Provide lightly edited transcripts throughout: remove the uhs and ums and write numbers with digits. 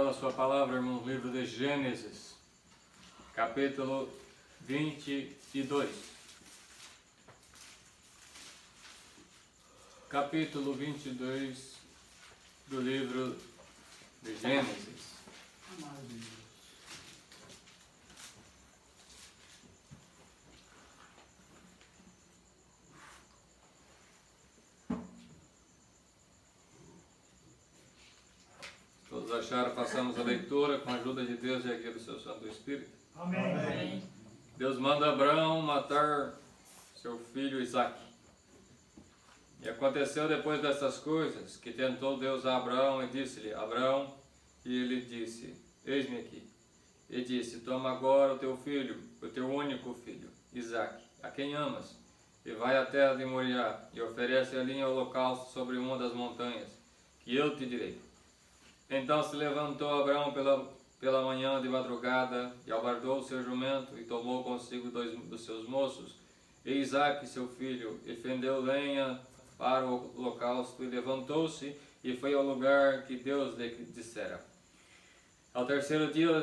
pela sua palavra, irmão, livro de Gênesis, capítulo 22. Capítulo 22 do livro de Gênesis. Todos acharam, passamos a leitura com a ajuda de Deus e aqui do seu Santo Espírito. Amém. Deus manda Abraão matar seu filho Isaque. E aconteceu depois dessas coisas que tentou Deus a Abraão e disse-lhe: Abraão, e ele disse: Eis-me aqui. E disse: Toma agora o teu filho, o teu único filho, Isaque, a quem amas, e vai à terra de Moriá e oferece ali em holocausto sobre uma das montanhas, que eu te direi. Então se levantou Abraão pela manhã de madrugada, e albardou o seu jumento, e tomou consigo 2 dos seus moços, e Isaque seu filho, e fendeu lenha para o holocausto, e levantou-se, e foi ao lugar que Deus lhe dissera. Ao terceiro dia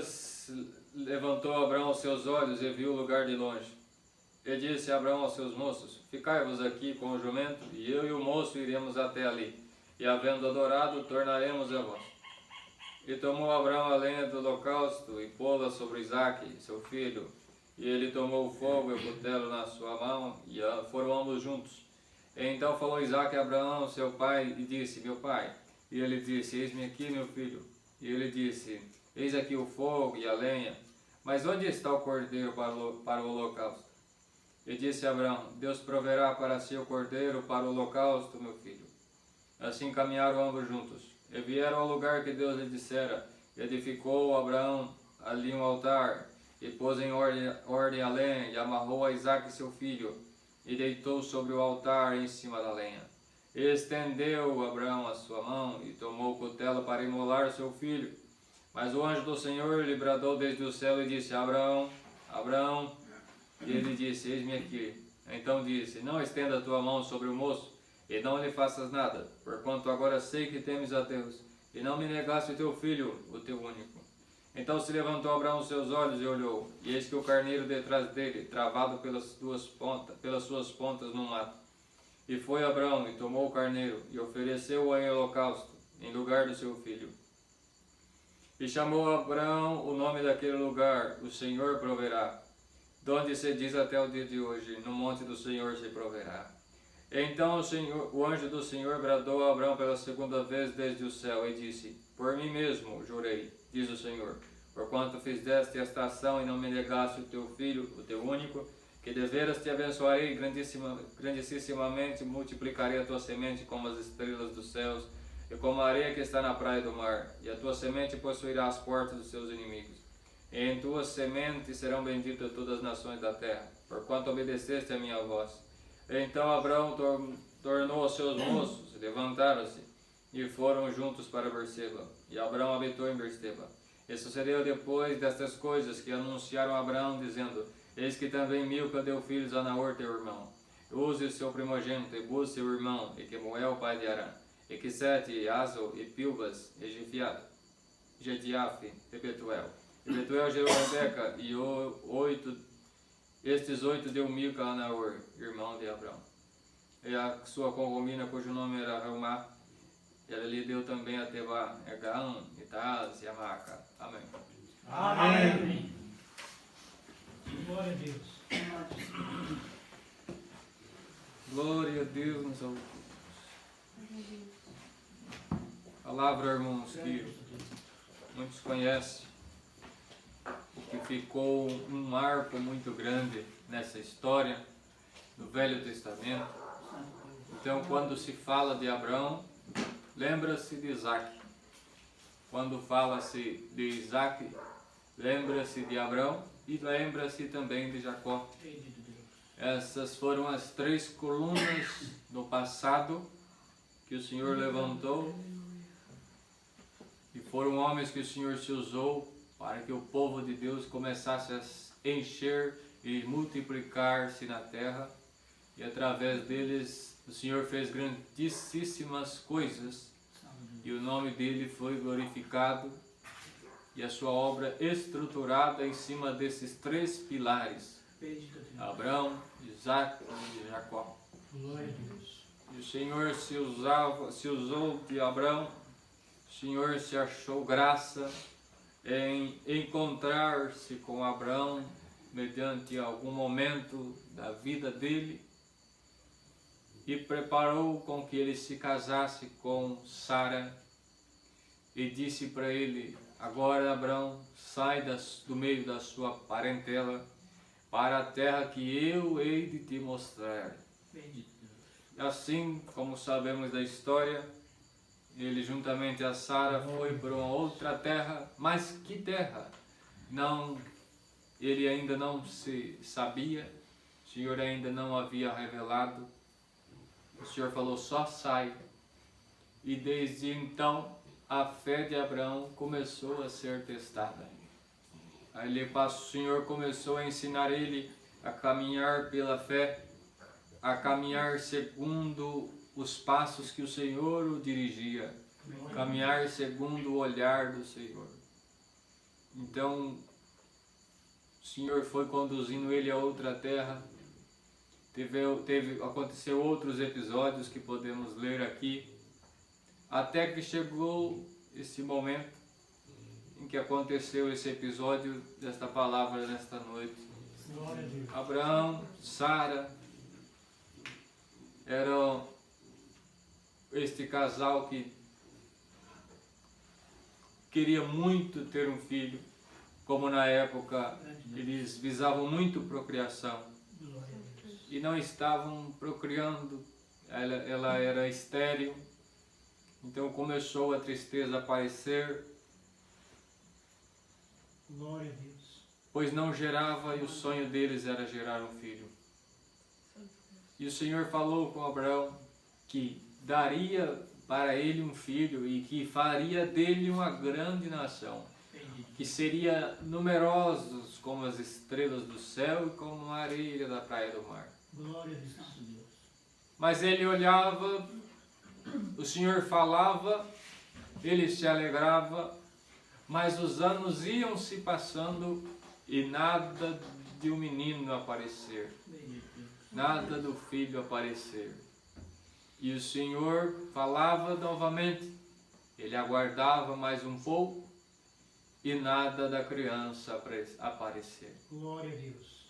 levantou Abraão os seus olhos, e viu o lugar de longe. E disse Abraão aos seus moços: Ficai-vos aqui com o jumento, e eu e o moço iremos até ali, e havendo adorado, tornaremos a vós. E tomou Abraão a lenha do holocausto e pô-la sobre Isaque, seu filho. E ele tomou o fogo e o cutelo na sua mão, e foram ambos juntos. E então falou Isaque a Abraão, seu pai, e disse: Meu pai. E ele disse: Eis-me aqui, meu filho. E ele disse: Eis aqui o fogo e a lenha, mas onde está o cordeiro para o holocausto? E disse Abraão: Deus proverá para si o cordeiro para o holocausto, meu filho. Assim caminharam ambos juntos. E vieram ao lugar que Deus lhe dissera. E edificou Abraão ali um altar, e pôs em ordem a lenha, e amarrou a Isaque seu filho, e deitou sobre o altar em cima da lenha. E estendeu Abraão a sua mão, e tomou o cutelo para imolar seu filho. Mas o anjo do Senhor lhe bradou desde o céu e disse: Abraão, Abraão. E ele disse: Eis-me aqui. Então disse: Não estenda a tua mão sobre o moço, e não lhe faças nada, porquanto agora sei que temes a Deus, e não me negaste o teu filho, o teu único. Então se levantou Abraão os seus olhos e olhou, e eis que o carneiro detrás dele, travado pelas suas pontas no mato. E foi Abraão, e tomou o carneiro, e ofereceu-o em holocausto, em lugar do seu filho. E chamou Abraão o nome daquele lugar: O Senhor proverá. Donde se diz até o dia de hoje: No monte do Senhor se proverá. Então o anjo do Senhor bradou a Abraão pela segunda vez desde o céu e disse: Por mim mesmo jurei, diz o Senhor, porquanto fizeste esta ação e não me negaste o teu filho, o teu único, que deveras te abençoarei grandissimamente, multiplicarei a tua semente como as estrelas dos céus e como a areia que está na praia do mar, e a tua semente possuirá as portas dos seus inimigos. E em tua semente serão benditas todas as nações da terra, porquanto obedeceste a minha voz. Então Abraão tornou os seus moços, levantaram-se e foram juntos para Berseba. E Abraão habitou em Berseba. E sucedeu depois destas coisas que anunciaram a Abraão, dizendo: Eis que também Milca deu filhos a Naor teu irmão. Use o seu primogênito, e Buz seu irmão, e Quemuel pai de Arã, e Quisete, e Azo, e Pilbas, e Jediafe, e Betuel. E Betuel gerou Rebeca, e estes 8 deu Milca a Naor, irmão de Abraão. E a sua concubina, cujo nome era Reumá, ela lhe deu também a Tebá, Egaão, Itaz e Amaca. Amém. Amém. Glória a Deus. Glória a Deus nos altos. Palavra, irmãos, que muitos conhecem, que ficou um marco muito grande nessa história do Velho Testamento. Então, quando se fala de Abraão, lembra-se de Isaque. Quando fala-se de Isaque, lembra-se de Abraão e lembra-se também de Jacó. Essas foram as 3 colunas no passado que o Senhor levantou, e foram homens que o Senhor se usou para que o povo de Deus começasse a encher e multiplicar-se na terra, e através deles o Senhor fez grandíssimas coisas, e o nome dele foi glorificado e a sua obra estruturada em cima desses 3 pilares: Bendito Deus. Abraão, Isaac e Jacó. Glória a Deus. E o Senhor se usou de Abraão, o Senhor se achou graça em encontrar-se com Abraão mediante algum momento da vida dele e preparou com que ele se casasse com Sara e disse para ele: agora, Abraão, sai do meio da sua parentela para a terra que eu hei de te mostrar. Bendito Deus. Assim como sabemos da história, ele juntamente a Sara foi para uma outra terra, mas que terra? Não, ele ainda não se sabia, o Senhor ainda não havia revelado, o Senhor falou: só sai. E desde então a fé de Abraão começou a ser testada. Aí o Senhor começou a ensinar ele a caminhar pela fé, a caminhar segundo os passos que o Senhor o dirigia, caminhar segundo o olhar do Senhor. Então, o Senhor foi conduzindo ele a outra terra. Aconteceu outros episódios que podemos ler aqui, até que chegou esse momento em que aconteceu esse episódio desta palavra nesta noite. Glória a Deus. Abraão, Sara, eram este casal que queria muito ter um filho, como na época eles visavam muito procriação Glória a Deus. e não estavam procriando, ela era estéril, então começou a tristeza a aparecer, Glória a Deus. pois não gerava e o sonho deles era gerar um filho. E o Senhor falou com Abraão que daria para ele um filho e que faria dele uma grande nação, Bendito. que seria numerosos como as estrelas do céu e como a areia da praia do mar. Glória a Deus. Mas ele olhava, o Senhor falava, ele se alegrava, mas os anos iam se passando e nada de um menino aparecer, Bendito Deus. nada do filho aparecer. E o Senhor falava novamente, ele aguardava mais um pouco e nada da criança aparecer. Glória a Deus.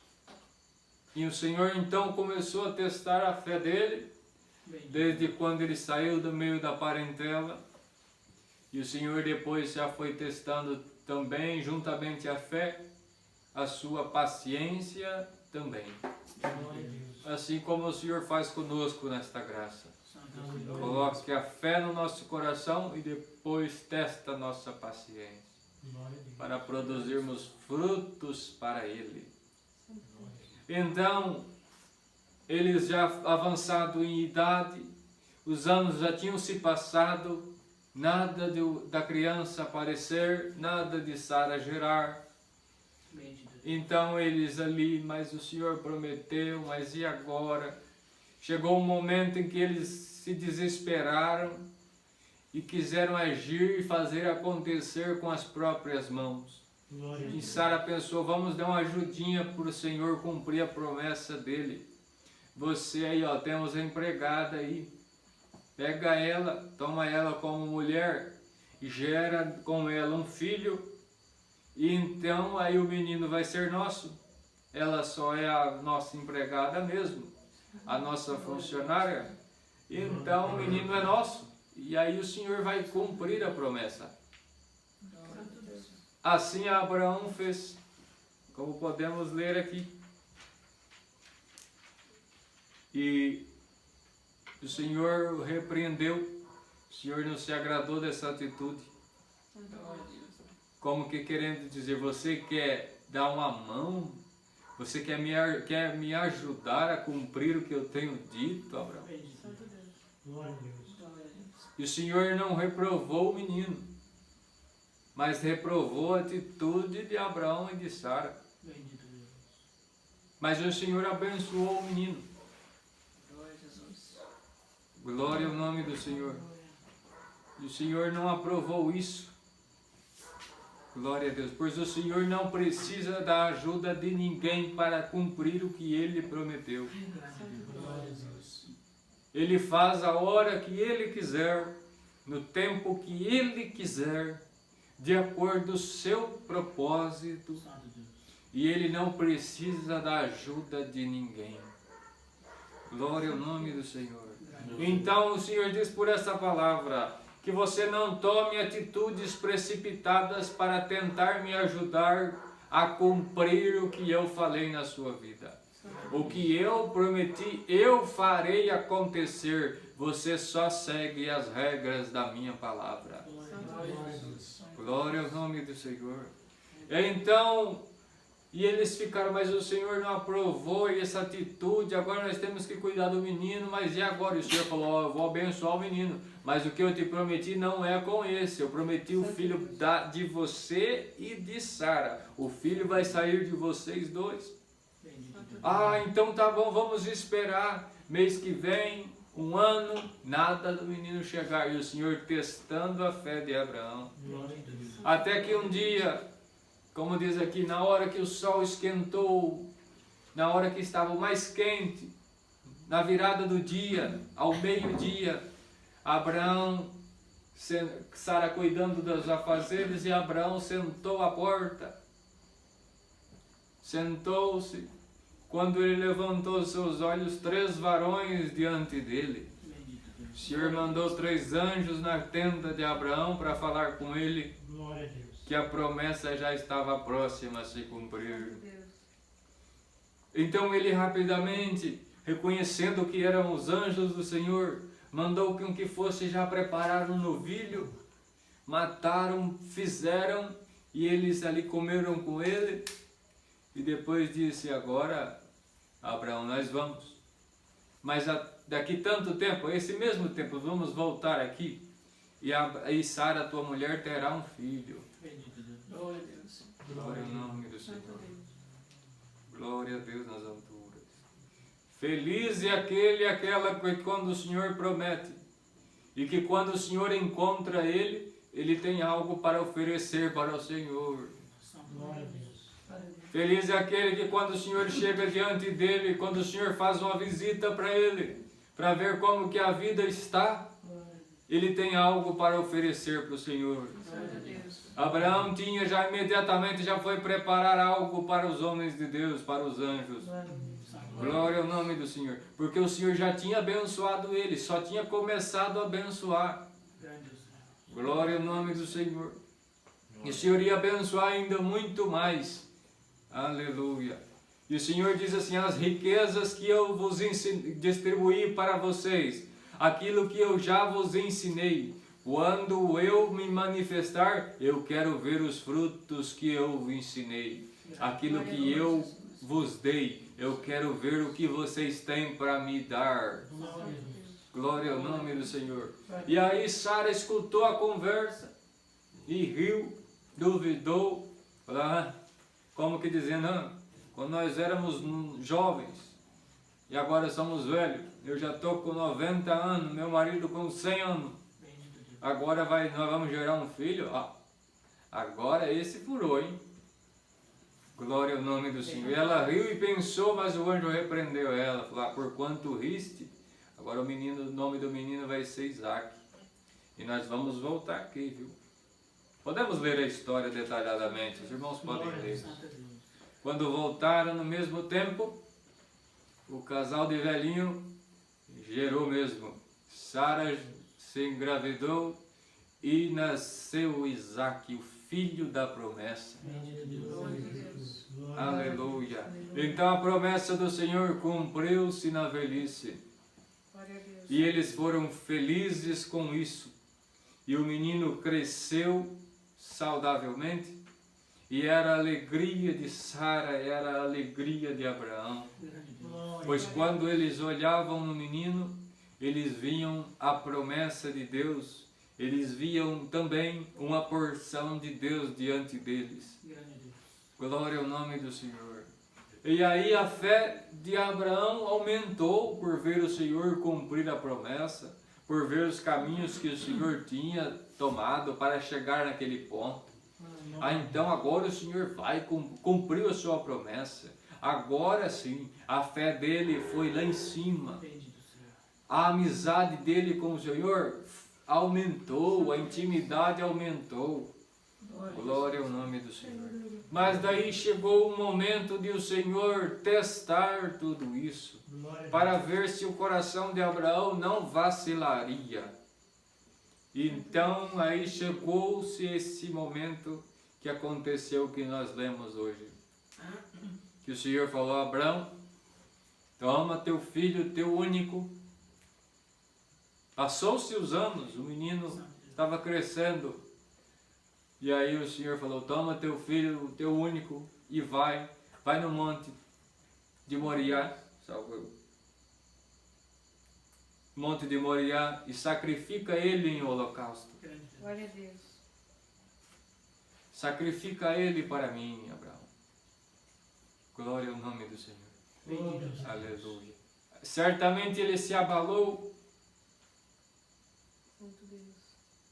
E o Senhor então começou a testar a fé dele, Bendito. desde quando ele saiu do meio da parentela. E o Senhor depois já foi testando também, juntamente à fé, a sua paciência também. Glória a Deus. Assim como o Senhor faz conosco nesta graça. Santo Deus. Coloque a fé no nosso coração e depois testa a nossa paciência, Glória a Deus. para produzirmos frutos para Ele. Glória a Deus. Então, eles já avançados em idade, os anos já tinham se passado, nada da criança aparecer, nada de Sara gerar. Bendito Deus. Então eles ali, mas o Senhor prometeu, mas e agora? Chegou um momento em que eles se desesperaram e quiseram agir e fazer acontecer com as próprias mãos. Glória a E Deus. Sara pensou: vamos dar uma ajudinha para o Senhor cumprir a promessa dele. Você aí, ó, temos a empregada aí, pega ela, toma ela como mulher e gera com ela um filho, e então aí o menino vai ser nosso. Ela só é a nossa empregada mesmo, a nossa funcionária, então o menino é nosso, e aí o Senhor vai cumprir a promessa. Assim Abraão fez, como podemos ler aqui. E o Senhor o repreendeu, o Senhor não se agradou dessa atitude. Como que querendo dizer, você quer dar uma mão? Você quer me ajudar a cumprir o que eu tenho dito, Abraão? Bendito Deus. Glória a Deus. E o Senhor não reprovou o menino, mas reprovou a atitude de Abraão e de Sara. Bendito Deus. Mas o Senhor abençoou o menino. Glória a Jesus. Glória ao nome do Senhor. E o Senhor não aprovou isso. Glória a Deus. Pois o Senhor não precisa da ajuda de ninguém para cumprir o que Ele prometeu. Glória a Deus. Ele faz a hora que Ele quiser, no tempo que Ele quiser, de acordo com o seu propósito. Santo Deus. E Ele não precisa da ajuda de ninguém. Glória ao nome do Senhor. Então o Senhor diz por essa palavra que você não tome atitudes precipitadas para tentar me ajudar a cumprir o que eu falei na sua vida. O que eu prometi, eu farei acontecer. Você só segue as regras da minha palavra. Glória a Deus. Glória ao nome do Senhor. Então, e eles ficaram, mas o Senhor não aprovou essa atitude, agora nós temos que cuidar do menino, mas e agora? E o Senhor falou, ó, eu vou abençoar o menino, mas o que eu te prometi não é com esse, eu prometi o filho de você e de Sara, o filho vai sair de vocês dois. Ah, então tá bom, vamos esperar, mês que vem, um ano, nada do menino chegar, e o Senhor testando a fé de Abraão, Glória a Deus. até que um dia, como diz aqui, na hora que o sol esquentou, na hora que estava mais quente, na virada do dia, ao meio-dia, Abraão, Sara cuidando dos afazeres, e Abraão sentou à porta. Sentou-se. Quando ele levantou seus olhos, 3 varões diante dele. O Senhor mandou 3 anjos na tenda de Abraão para falar com ele. Glória a Deus. Que a promessa já estava próxima a se cumprir. Então ele rapidamente, reconhecendo que eram os anjos do Senhor, mandou que fosse já preparar um novilho, mataram, fizeram, e eles ali comeram com ele, e depois disse, agora, Abraão, nós vamos. Mas daqui tanto tempo, esse mesmo tempo, vamos voltar aqui, e Sara, tua mulher, terá um filho. Bendito Deus. Glória a Deus. Glória ao nome do Senhor. Santo Deus. Glória a Deus nas alturas. Feliz é aquele e aquela que quando o Senhor promete, e que quando o Senhor encontra ele, ele tem algo para oferecer para o Senhor. Glória a Deus. Feliz é aquele que quando o Senhor chega diante dele, quando o Senhor faz uma visita para ele, para ver como que a vida está, ele tem algo para oferecer para o Senhor. Glória a Deus. Abraão tinha já imediatamente, já foi preparar algo para os homens de Deus, para os anjos. Glória ao nome do Senhor. Porque o Senhor já tinha abençoado ele, só tinha começado a abençoar. Glória ao nome do Senhor. E o Senhor ia abençoar ainda muito mais. Aleluia. E o Senhor diz assim, as riquezas que eu vos distribuí para vocês, aquilo que eu já vos ensinei, quando eu me manifestar, eu quero ver os frutos que eu ensinei. Aquilo que eu vos dei, eu quero ver o que vocês têm para me dar. Glória ao nome do Senhor. E aí Sara escutou a conversa e riu, duvidou, como que dizendo, quando nós éramos jovens e agora somos velhos, eu já estou com 90 anos, meu marido com 100 anos, agora nós vamos gerar um filho? Agora esse furou, hein? Glória ao nome do Senhor. E ela riu e pensou, mas o anjo repreendeu ela, falou, por quanto riste, agora o nome do menino vai ser Isaac. E nós vamos voltar aqui, viu? Podemos ler a história detalhadamente, os irmãos podem ler. Quando voltaram no mesmo tempo, o casal de velhinho gerou mesmo. Sara se engravidou e nasceu Isaac, o filho da promessa. Aleluia. Então a promessa do Senhor cumpriu-se na velhice. E eles foram felizes com isso. E o menino cresceu saudavelmente. E era a alegria de Sara, era a alegria de Abraão. Pois quando eles olhavam no menino, eles viam a promessa de Deus. Eles viam também uma porção de Deus diante deles. Glória ao nome do Senhor. E aí a fé de Abraão aumentou por ver o Senhor cumprir a promessa, por ver os caminhos que o Senhor tinha tomado para chegar naquele ponto. Então agora o Senhor vai, cumpriu a sua promessa. Agora sim, a fé dele foi lá em cima. Bendito Senhor. A amizade dele com o Senhor aumentou, a intimidade aumentou. Glória ao nome do Senhor. Mas daí chegou o momento de o Senhor testar tudo isso, Glória a para ver se o coração de Abraão não vacilaria. Então aí chegou-se esse momento que aconteceu, que nós lemos hoje. Que o Senhor falou a Abraão: toma teu filho, teu único. Passou-se os anos, o menino estava crescendo. E aí o Senhor falou: toma teu filho, teu único, e vai no monte de Moriá, monte de Moriá, e sacrifica ele em holocausto. Glória a Deus. Sacrifica ele para mim, Abraão. Glória ao nome do Senhor. Bendito Deus. Aleluia. Certamente ele se abalou, Santo Deus.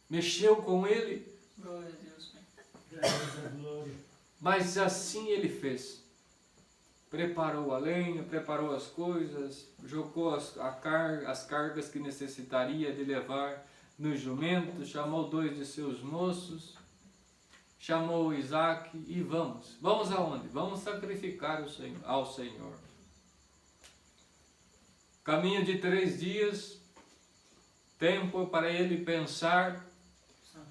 mexeu com ele, Glória a Deus, Pai. Graças a glória. mas assim ele fez. Preparou a lenha, preparou as coisas, jogou as cargas que necessitaria de levar no jumento, chamou 2 de seus moços, chamou Isaac e vamos. Vamos aonde? Vamos sacrificar ao Senhor. Caminho de 3 dias, tempo para ele pensar,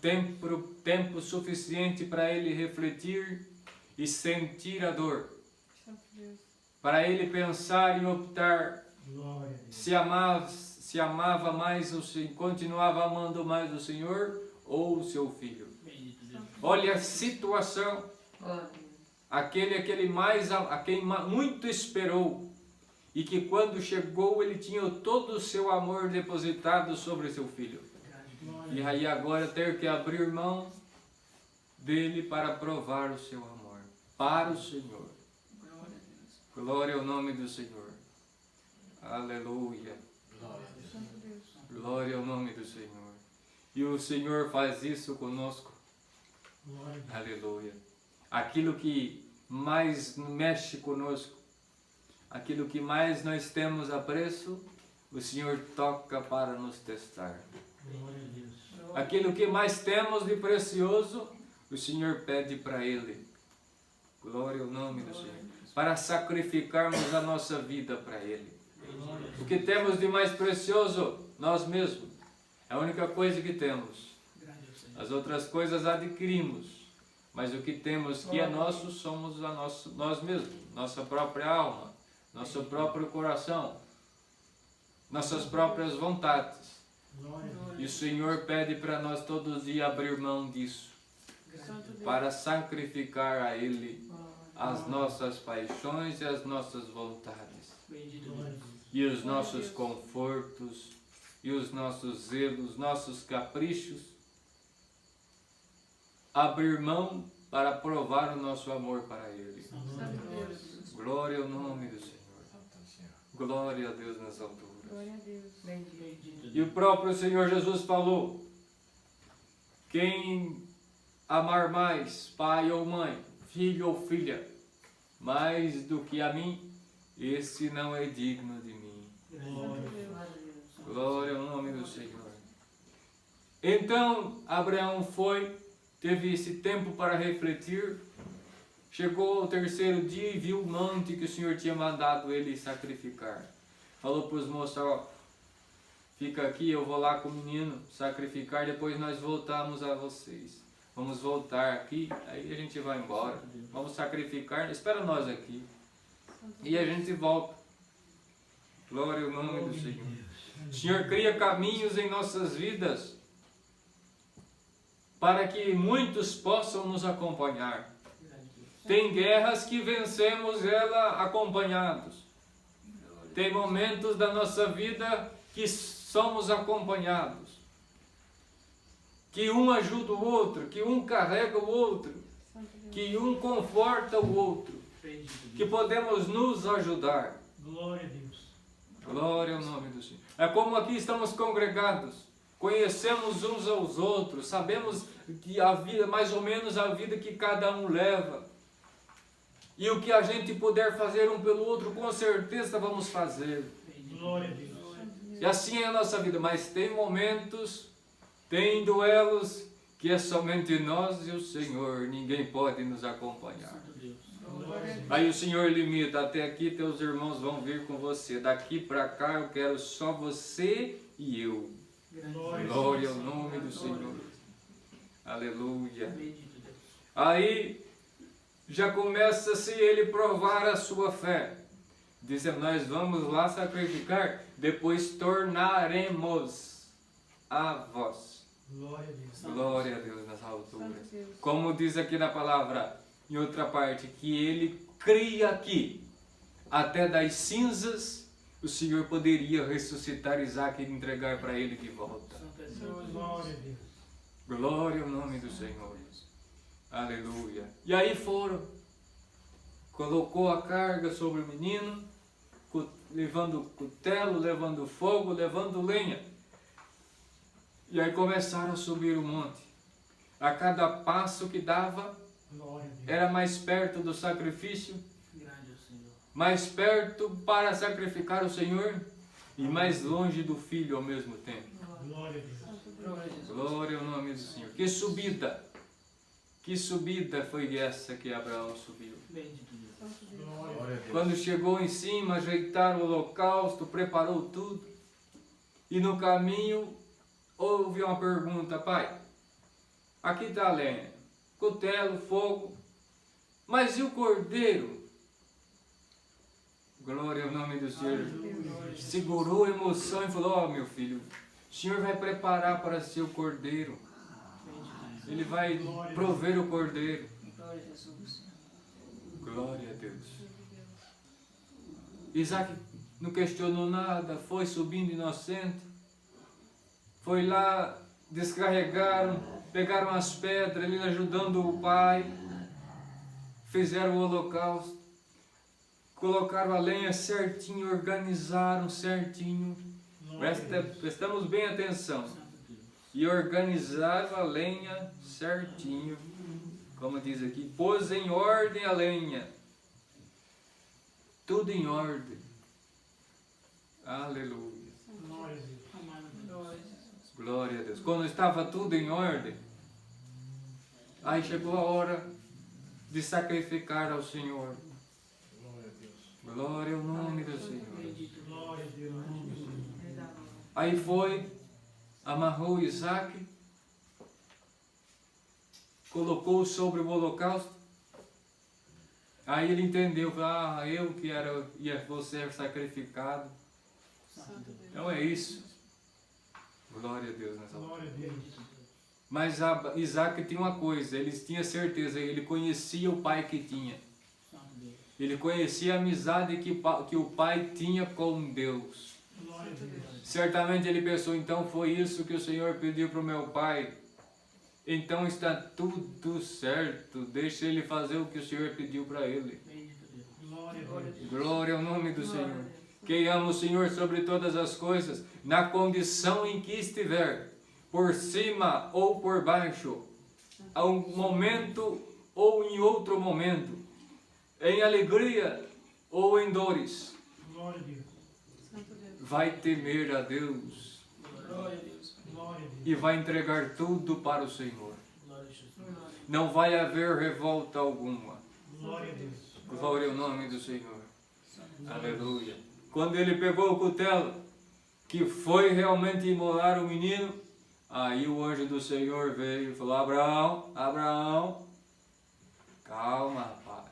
tempo suficiente para ele refletir e sentir a dor. Santo Deus. Para ele pensar e optar Glória a Deus. se amava mais, continuava amando mais o Senhor ou o seu filho. Bendito Deus. Olha a situação, Glória a Deus. a quem muito esperou, e que quando chegou ele tinha todo o seu amor depositado sobre seu filho. Glória E aí agora ter que abrir mão dele para provar o seu amor para o Senhor. Glória a Deus. Glória ao nome do Senhor. Aleluia. Santo Deus. Glória ao nome do Senhor. E o Senhor faz isso conosco. Glória a Deus. Aleluia. Aquilo que mais mexe conosco, aquilo que mais nós temos apreço, o Senhor toca para nos testar. Glória a Deus. Aquilo que mais temos de precioso, o Senhor pede para Ele. Glória ao nome do Senhor. Para sacrificarmos a nossa vida para Ele. Glória a O Deus. que temos de mais precioso? Nós mesmos. É a única coisa que temos. Grande é o Senhor. As outras coisas adquirimos. Mas o que temos que é nosso somos nós mesmos. Nossa própria alma. Nosso próprio coração. Nossas próprias vontades. Glória a Deus. E o Senhor pede para nós todos os dias abrir mão disso. Santo Deus. Para sacrificar a Ele as nossas paixões e as nossas vontades. Bendito Deus. E os nossos confortos, e os nossos zelos, nossos caprichos. Abrir mão para provar o nosso amor para Ele. Santo Deus. Glória ao nome do Senhor. Glória a Deus nas alturas. Glória a Deus. Bendito E o próprio Senhor Jesus falou: quem amar mais pai ou mãe, filho ou filha, mais do que a mim, esse não é digno de mim. Glória a Deus. Glória a Deus. Glória ao nome do Senhor. Então Abraão teve esse tempo para refletir. Chegou ao 3º dia e viu o monte que o Senhor tinha mandado ele sacrificar. Falou para os moços: ó, fica aqui, eu vou lá com o menino sacrificar, depois nós voltamos a vocês. Vamos voltar aqui, aí a gente vai embora. Vamos sacrificar, espera nós aqui. E a gente volta. Glória ao nome do Senhor. O Senhor cria caminhos em nossas vidas para que muitos possam nos acompanhar. Tem guerras que vencemos ela acompanhados. Tem momentos da nossa vida que somos acompanhados. Que um ajuda o outro, que um carrega o outro, Santo Deus. que um conforta o outro, Bendito que Deus. podemos nos ajudar. Glória a Deus. Glória ao nome do Senhor. É como aqui estamos congregados, conhecemos uns aos outros, sabemos que a vida, mais ou menos a vida que cada um leva. E o que a gente puder fazer um pelo outro, com certeza vamos fazer. Glória a Deus. E assim é a nossa vida, mas tem momentos, tem duelos que é somente nós e o Senhor, ninguém pode nos acompanhar. Santo Deus. Glória a Deus. Aí o Senhor limita, até aqui teus irmãos vão vir com você, daqui para cá eu quero só você e eu. Glória ao nome do Senhor. Aleluia. Bendito Deus. Aí já começa-se ele provar a sua fé. Dizem, nós vamos lá sacrificar, depois tornaremos a vós. Glória a Deus. Glória a Deus nas Santo alturas. Deus. Como diz aqui na palavra, em outra parte, que ele cria que até das cinzas o Senhor poderia ressuscitar Isaac e entregar para ele de volta. Santo é Deus. Glória a Deus. Glória ao nome do Senhor. Aleluia. E aí foram. Colocou a carga sobre o menino, levando cutelo, levando fogo, levando lenha. E aí começaram a subir o monte. A cada passo que dava, Glória a Deus. era mais perto do sacrifício, Grande é o Senhor. mais perto para sacrificar o Senhor e mais longe do filho ao mesmo tempo. Glória a Deus. Santo Deus. Glória a Jesus. Glória ao nome do Senhor. Que subida foi essa que Abraão subiu. Bendito Deus. Santo Deus. Glória a Deus. Quando chegou em cima, ajeitaram o holocausto, preparou tudo. E no caminho houve uma pergunta, pai, aqui está a lenha, cutelo, fogo, mas e o cordeiro? Glória ao nome do Senhor. Aleluia. Segurou a emoção e falou, ó meu filho, o Senhor vai preparar para si o cordeiro. Bendito Deus. Ele vai prover o cordeiro. Glória a Jesus. Glória a Deus. Isaac não questionou nada, foi subindo inocente. Foi lá, descarregaram, pegaram as pedras, ele ajudando o pai. Fizeram o holocausto. Colocaram a lenha certinho, organizaram certinho. Prestamos bem atenção. Santo Deus. E organizaram a lenha certinho. Como diz aqui, pôs em ordem a lenha. Tudo em ordem. Aleluia. Glória a Deus. Glória a Jesus. Glória a Deus. Quando estava tudo em ordem, aí chegou a hora de sacrificar ao Senhor. Glória a Deus. Glória ao nome do Senhor. Bendito. Glória a Deus. Aí foi, amarrou Isaac, colocou sobre o holocausto. Aí ele entendeu, eu que vou ser sacrificado. Santo Deus. Então é isso. Glória a Deus nessa hora. Glória a Deus. Mas Isaac tinha uma coisa, ele tinha certeza, ele conhecia o pai que tinha. Santo Deus. Ele conhecia a amizade que o pai tinha com Deus. Glória a Deus. Certamente ele pensou, então foi isso que o Senhor pediu para o meu pai. Então está tudo certo, deixa ele fazer o que o Senhor pediu para ele. Bendito Deus. Glória a Deus. Glória ao nome do Senhor. Quem ama o Senhor sobre todas as coisas, na condição em que estiver, por cima ou por baixo, a um momento ou em outro momento, em alegria ou em dores, Glória a Deus. Santo Deus. vai temer a Deus Glória a Deus. Glória a Deus. e vai entregar tudo para o Senhor. Glória a Jesus. Não vai haver revolta alguma. Glória a Deus. Glória ao nome do Senhor. Aleluia. Quando ele pegou o cutelo, que foi realmente imolar o menino, aí o anjo do Senhor veio e falou, Abraão, calma, rapaz.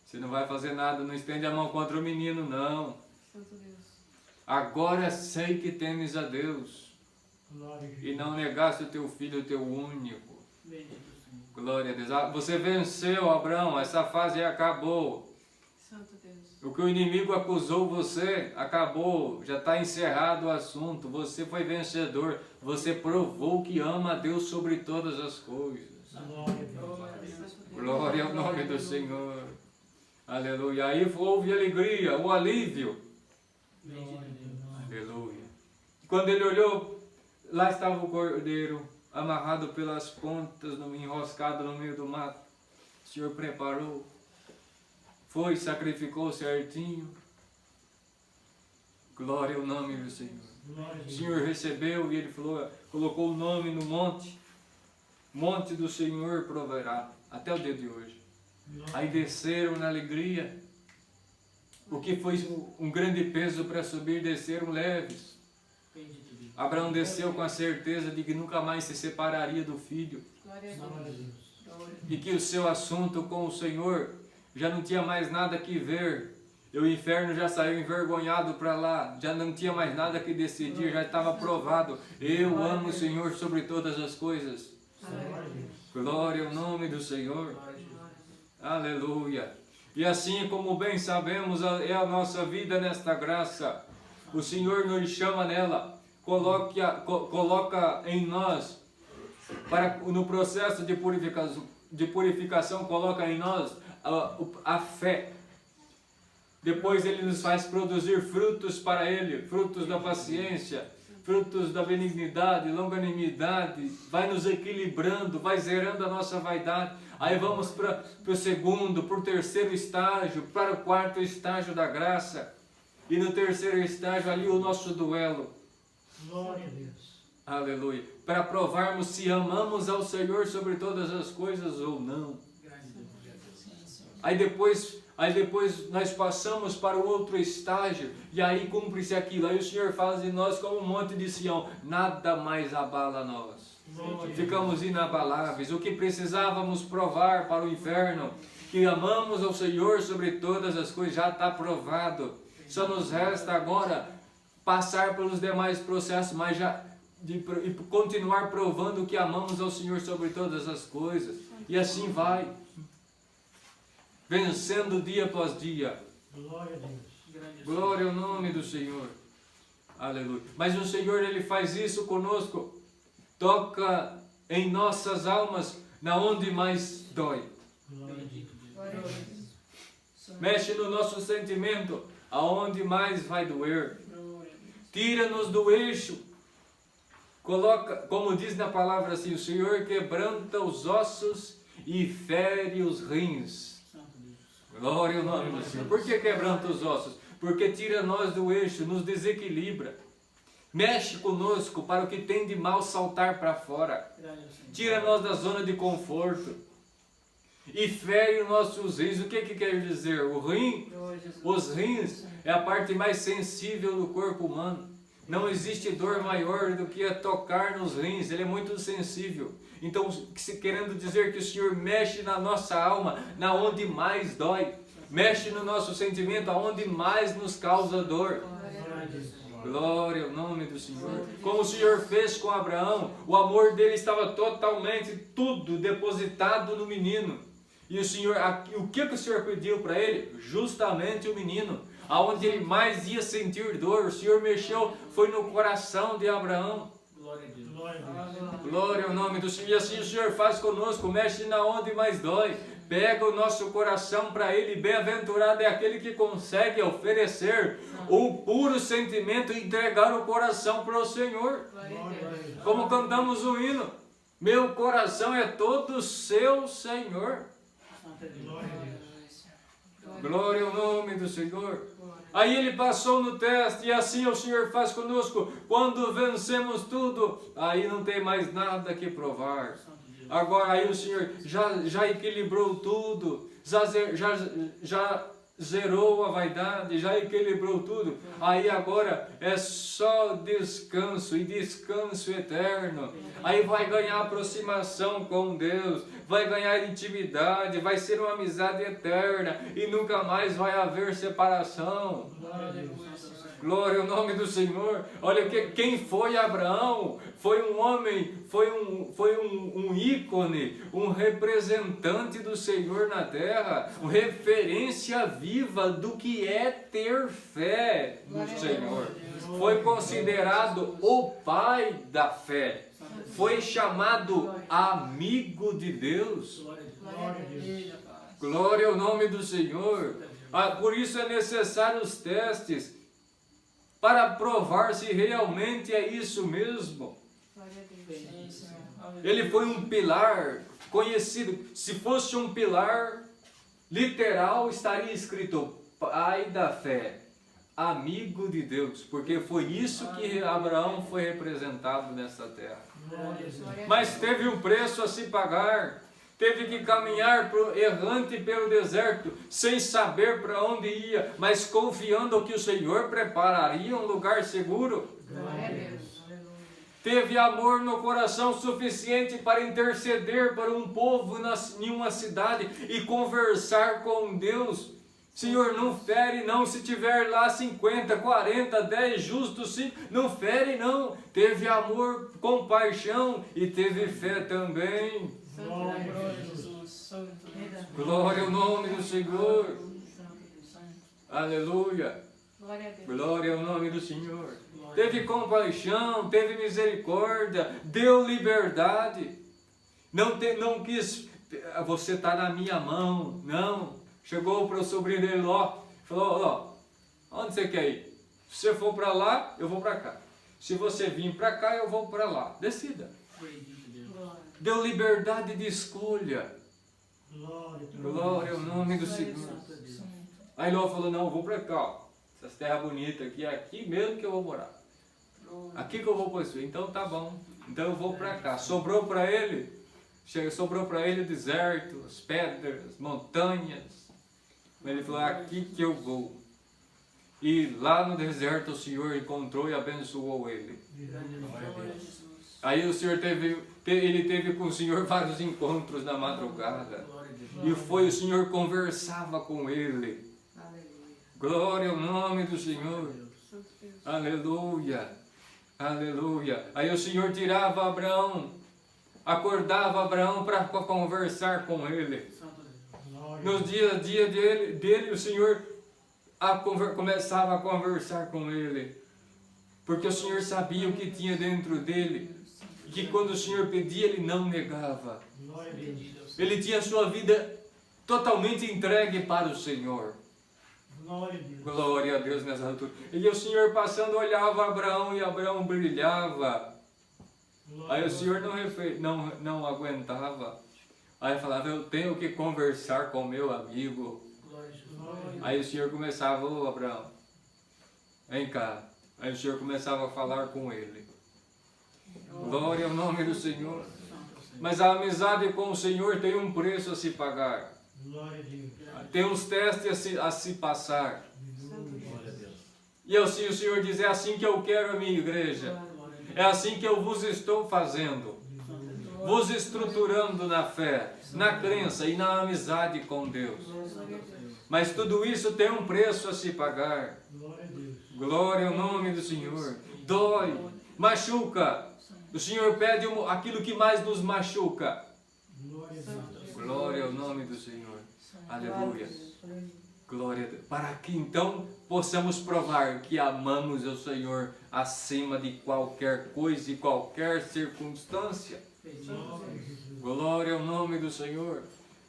Você não vai fazer nada, não estende a mão contra o menino, não. Santo Deus. Agora sei que temes a Deus Glória a Deus. e não negaste o teu filho, o teu único. Bendito Senhor. Glória a Deus. Você venceu, Abraão, essa fase acabou. Santo Deus. O que o inimigo acusou você, acabou, já está encerrado o assunto. Você foi vencedor, você provou que ama a Deus sobre todas as coisas. Glória a Deus. Glória a Deus. Santo Deus. Glória ao nome do Senhor. Aleluia. Aí houve alegria, o alívio. Glória a Deus. Aleluia. Quando ele olhou lá estava o cordeiro, amarrado pelas pontas, enroscado no meio do mato. O Senhor preparou, foi, sacrificou certinho. Glória ao nome do Senhor. Glória a O Deus. Senhor recebeu e Ele falou, colocou o nome no monte. Monte do Senhor proverá, até o dia de hoje. Aí desceram na alegria. O que foi um grande peso para subir, desceram leves. Bendito Deus. Abraão desceu com a certeza de que nunca mais se separaria do filho. Glória a Glória a Deus. Deus. Glória a E que o seu assunto com o Senhor já não tinha mais nada que ver. E o inferno já saiu envergonhado para lá. Já não tinha mais nada que decidir, já estava provado. Eu amo o Senhor sobre todas as coisas. Glória a Deus. Glória ao nome do Senhor. Glória a Deus. Aleluia. E assim como bem sabemos, é a nossa vida nesta graça. O Senhor nos chama nela. Coloca em nós, no processo de purificação, coloca em nós a fé. Depois Ele nos faz produzir frutos para Ele, frutos da paciência, frutos da benignidade, longanimidade, vai nos equilibrando, vai zerando a nossa vaidade. Aí vamos para o segundo, para o terceiro estágio, para o quarto estágio da graça. E no terceiro estágio ali o nosso duelo. Glória a Deus. Aleluia. Para provarmos se amamos ao Senhor sobre todas as coisas ou não. Graças a Deus. Sim, Senhor. Aí depois nós passamos para o outro estágio e aí cumpre-se aquilo. Aí o Senhor faz de nós como um monte de Sião. Nada mais abala nós. Glória a Deus. Ficamos inabaláveis. O que precisávamos provar para o inferno, que amamos ao Senhor sobre todas as coisas, já está provado. Só nos resta agora passar pelos demais processos, mas e continuar provando que amamos ao Senhor sobre todas as coisas. E assim vai. Vencendo dia após dia. Glória a Deus. Grande é o Glória ao nome do Senhor. Aleluia. Mas o Senhor, Ele faz isso conosco. Toca em nossas almas, na onde mais dói. Glória a Deus. Glória a Deus. Senhor. Mexe no nosso sentimento, aonde mais vai doer. Glória a Deus. Tira-nos do eixo. Coloca, como diz na palavra assim, o Senhor quebranta os ossos e fere os rins. Santo Deus. Glória ao nome do Senhor. Por que quebranta os ossos? Porque tira nós do eixo, nos desequilibra. Mexe conosco para o que tem de mal saltar para fora. Grande é o Senhor. Tira nós da zona de conforto. E fere os nossos rins. O que quer dizer? O rim, Glória a Jesus. os rins é a parte mais sensível do corpo humano. Não existe dor maior do que tocar nos rins. Ele é muito sensível. Então, querendo dizer que o Senhor mexe na nossa alma, na onde mais dói. Mexe no nosso sentimento, aonde mais nos causa dor. Glória a Deus. Glória ao nome do Senhor. Como o Senhor fez com Abraão, o amor dele estava totalmente, tudo depositado no menino. E o Senhor, o que o Senhor pediu para ele? Justamente o menino. Aonde ele mais ia sentir dor, o Senhor mexeu, foi no coração de Abraão. Glória a Deus. Glória a Deus. Glória ao nome do Senhor. E assim o Senhor faz conosco, mexe na onde mais dói. Pega o nosso coração para Ele. Bem-aventurado é aquele que consegue oferecer um puro sentimento e entregar o coração para o Senhor. Glória a Glória a Deus. Deus. Como cantamos o hino. Meu coração é todo seu, Senhor. Santo Deus. Glória a Deus. Glória ao nome do Senhor. Glória. Aí ele passou no teste e assim o Senhor faz conosco. Quando vencemos tudo, aí não tem mais nada que provar. Santo Deus. Agora aí o Senhor já equilibrou tudo, já zerou a vaidade, já equilibrou tudo. Aí agora é só descanso e descanso eterno. Aí vai ganhar aproximação com Deus, vai ganhar intimidade, vai ser uma amizade eterna e nunca mais vai haver separação. Glória a Deus. Glória ao nome do Senhor. Olha quem foi Abraão. Foi um homem, foi um ícone, um representante do Senhor na terra, uma referência viva do que é ter fé no Senhor. Foi considerado o pai da fé. Foi chamado amigo de Deus. Glória a Deus. Glória a Deus. Glória ao nome do Senhor. Por isso é necessário os testes para provar se realmente é isso mesmo. Glória a Deus. Sim, Senhor. Aleluia. Ele foi um pilar conhecido. Se fosse um pilar literal, estaria escrito pai da fé, amigo de Deus, porque foi isso que Abraão foi representado nessa terra. Glória a Deus. Glória a Mas Deus. teve um preço a se pagar. Teve que caminhar errante pelo deserto, sem saber para onde ia, mas confiando que o Senhor prepararia um lugar seguro. Glória a Deus. Aleluia. Teve amor no coração suficiente para interceder para um povo em uma cidade e conversar com Deus. Senhor, não fere não, se tiver lá 50, 40, 10 justos, não fere não. Teve amor, compaixão e teve fé também. Santo Glória Deus. Glória a Jesus. Santo Deus. Glória ao nome do Senhor. Santo Deus. Santo. Aleluia. Glória a Deus. Glória ao nome do Senhor. Glória Teve compaixão, teve misericórdia, deu liberdade. Não quis, você está na minha mão. Não. Chegou para o sobrinho dele, Ló, falou, onde você quer ir? Se você for para lá, eu vou para cá. Se você vir para cá, eu vou para lá. Decida. Glória. Deu liberdade de escolha. Glória Glória ao nome do Senhor. Santo Deus. Santo. Aí Ló falou, não, eu vou para cá. Ó. Essas terras bonitas aqui, é aqui mesmo que eu vou morar. Glória. Aqui que eu vou possuir. Então tá bom. Então eu vou para cá. Sobrou para ele o deserto, as pedras, montanhas. Ele falou, aqui que eu vou. E lá no deserto o Senhor encontrou e abençoou ele. Glória a Jesus. Aí o Senhor ele teve com o Senhor vários encontros na madrugada. Glória a Deus. E o Senhor conversava com ele. Aleluia. Glória ao nome do Senhor. Santo Deus. Aleluia. Aleluia. Aí o Senhor tirava Abraão, acordava Abraão para conversar com ele. Santo Deus. Glória Nos dias a dia dele o Senhor começava a conversar com ele. Porque o Senhor sabia o que tinha dentro dele. E que quando o Senhor pedia, ele não negava. Glória a Deus. Ele tinha a sua vida totalmente entregue para o Senhor. Glória a Deus. Glória a Deus nessa altura. E o Senhor passando olhava Abraão e Abraão brilhava. Glória Aí a o Deus. Senhor não aguentava. Aí falava, eu tenho que conversar com meu amigo. Glória a Deus. Aí o Senhor começava, ô Abraão, vem cá. Aí o Senhor começava a falar com ele. Glória ao nome do Senhor. Mas a amizade com o Senhor tem um preço a se pagar. Glória a Deus. Tem uns testes a se passar. Glória a Deus. E assim o Senhor diz, é assim que eu quero a minha igreja. É assim que eu vos estou fazendo. Vos estruturando na fé, na crença e na amizade com Deus. Mas tudo isso tem um preço a se pagar. Glória a Deus. Glória ao nome do Senhor. Dói, machuca. O Senhor pede aquilo que mais nos machuca. Glória a Deus. Glória ao nome do Senhor. Aleluia. Glória a Deus. Para que então possamos provar que amamos o Senhor acima de qualquer coisa e qualquer circunstância. Glória ao nome do Senhor.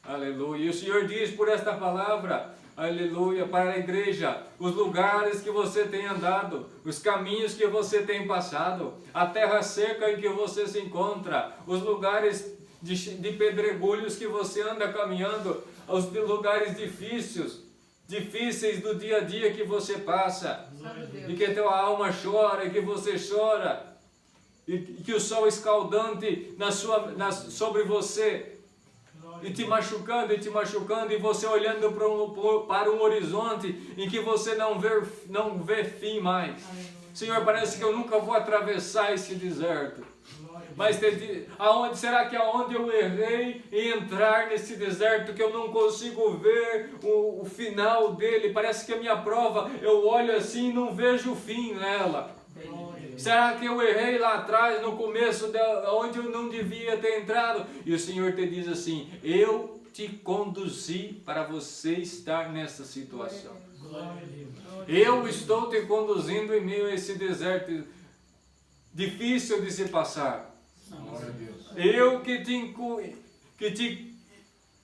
Aleluia. E o Senhor diz por esta palavra, aleluia, para a igreja, os lugares que você tem andado, os caminhos que você tem passado, a terra seca em que você se encontra, os lugares de pedregulhos que você anda caminhando, os lugares difíceis do dia a dia que você passa, e que a tua alma chora, e que você chora, e que o sol escaldante sobre você, e te machucando, e você olhando para um horizonte em que você não vê fim mais. Senhor, parece que eu nunca vou atravessar esse deserto. Mas será que aonde eu errei em entrar nesse deserto que eu não consigo ver o final dele? Parece que a minha prova, eu olho assim e não vejo o fim nela. Será que eu errei lá atrás, no começo, onde eu não devia ter entrado? E o Senhor te diz assim, eu te conduzi para você estar nessa situação. Eu estou te conduzindo em meio a esse deserto difícil de se passar. Eu que te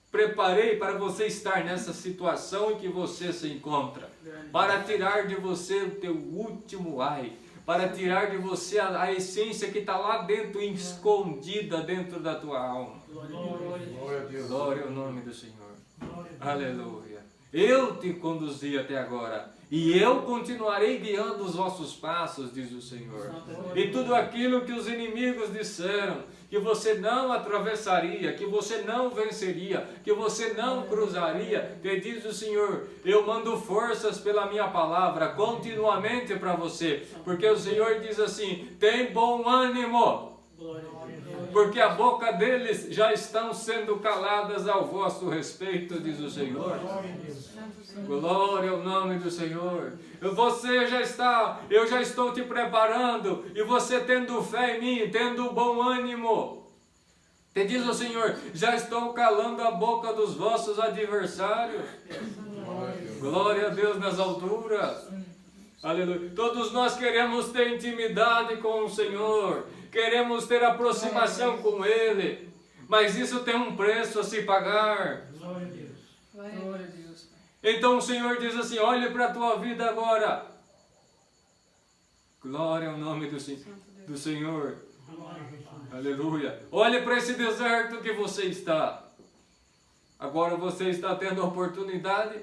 preparei para você estar nessa situação em que você se encontra. Para tirar de você o teu último ai. para tirar de você a essência que está lá dentro, escondida dentro da tua alma. Glória a Deus. Glória ao nome do Senhor. Glória a Deus. Aleluia. Eu te conduzi até agora e eu continuarei guiando os vossos passos, diz o Senhor. E tudo aquilo que os inimigos disseram, que você não atravessaria, que você não venceria, que você não cruzaria, te diz o Senhor, eu mando forças pela minha palavra continuamente para você, porque o Senhor diz assim, tem bom ânimo, Glória a Deus. porque a boca deles já estão sendo caladas ao vosso respeito, diz o Senhor. Glória a Deus. Glória ao nome do Senhor. Eu já estou te preparando, e você tendo fé em mim, tendo bom ânimo. Te diz o Senhor, já estou calando a boca dos vossos adversários. Glória a Deus nas alturas. Aleluia. Todos nós queremos ter intimidade com o Senhor, queremos ter aproximação com Ele, mas isso tem um preço a se pagar. Glória a Deus. Glória a Deus, Pai. Então o Senhor diz assim, olhe para a tua vida agora. Glória ao nome do Senhor. Glória a Jesus. Aleluia. Olhe para esse deserto que você está. Agora você está tendo a oportunidade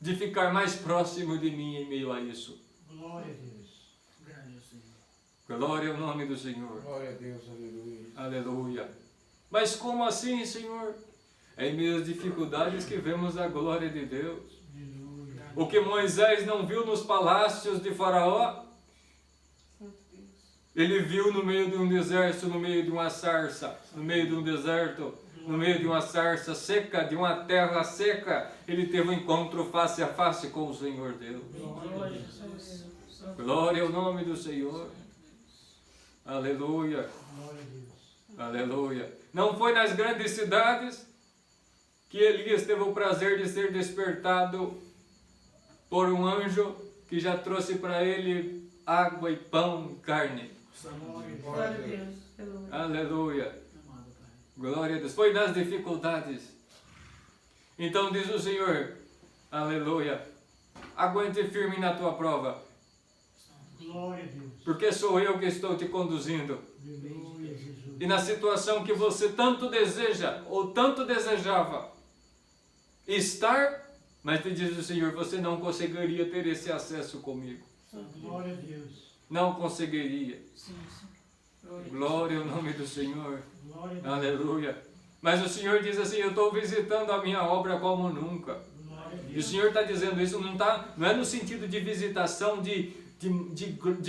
de ficar mais próximo de mim em meio a isso. Glória a Deus. Grande é o Senhor. Glória ao nome do Senhor. Glória a Deus, aleluia. Aleluia. Mas como assim, Senhor? É em meio às dificuldades que vemos a glória de Deus. Aleluia. O que Moisés não viu nos palácios de Faraó, Santo Deus. ele viu no meio de um deserto, no meio de uma sarça, no meio de um deserto, no meio de uma sarça seca, de uma terra seca. Ele teve um encontro face a face com o Senhor Deus. Glória a Jesus. Santo Glória ao nome do Senhor. Aleluia. Glória a Deus. Aleluia. Não foi nas grandes cidades que Elias teve o prazer de ser despertado por um anjo que já trouxe para ele água e pão e carne. Glória a Deus. Glória a Deus. Aleluia. Aleluia. amado, Pai. Glória a Deus. Foi nas dificuldades. Então diz o Senhor, aleluia, aguente firme na tua prova, Glória a Deus. porque sou eu que estou te conduzindo. Aleluia, Jesus. E na situação que você tanto deseja, ou tanto desejava estar, mas te diz o Senhor, você não conseguiria ter esse acesso comigo. Glória a Deus. Não conseguiria. Sim, sim. Glória a Deus. Glória ao nome do Senhor. Glória a Deus. Aleluia. Mas o Senhor diz assim, eu estou visitando a minha obra como nunca. Glória a E o Deus. Senhor está dizendo isso, não é no sentido de visitação de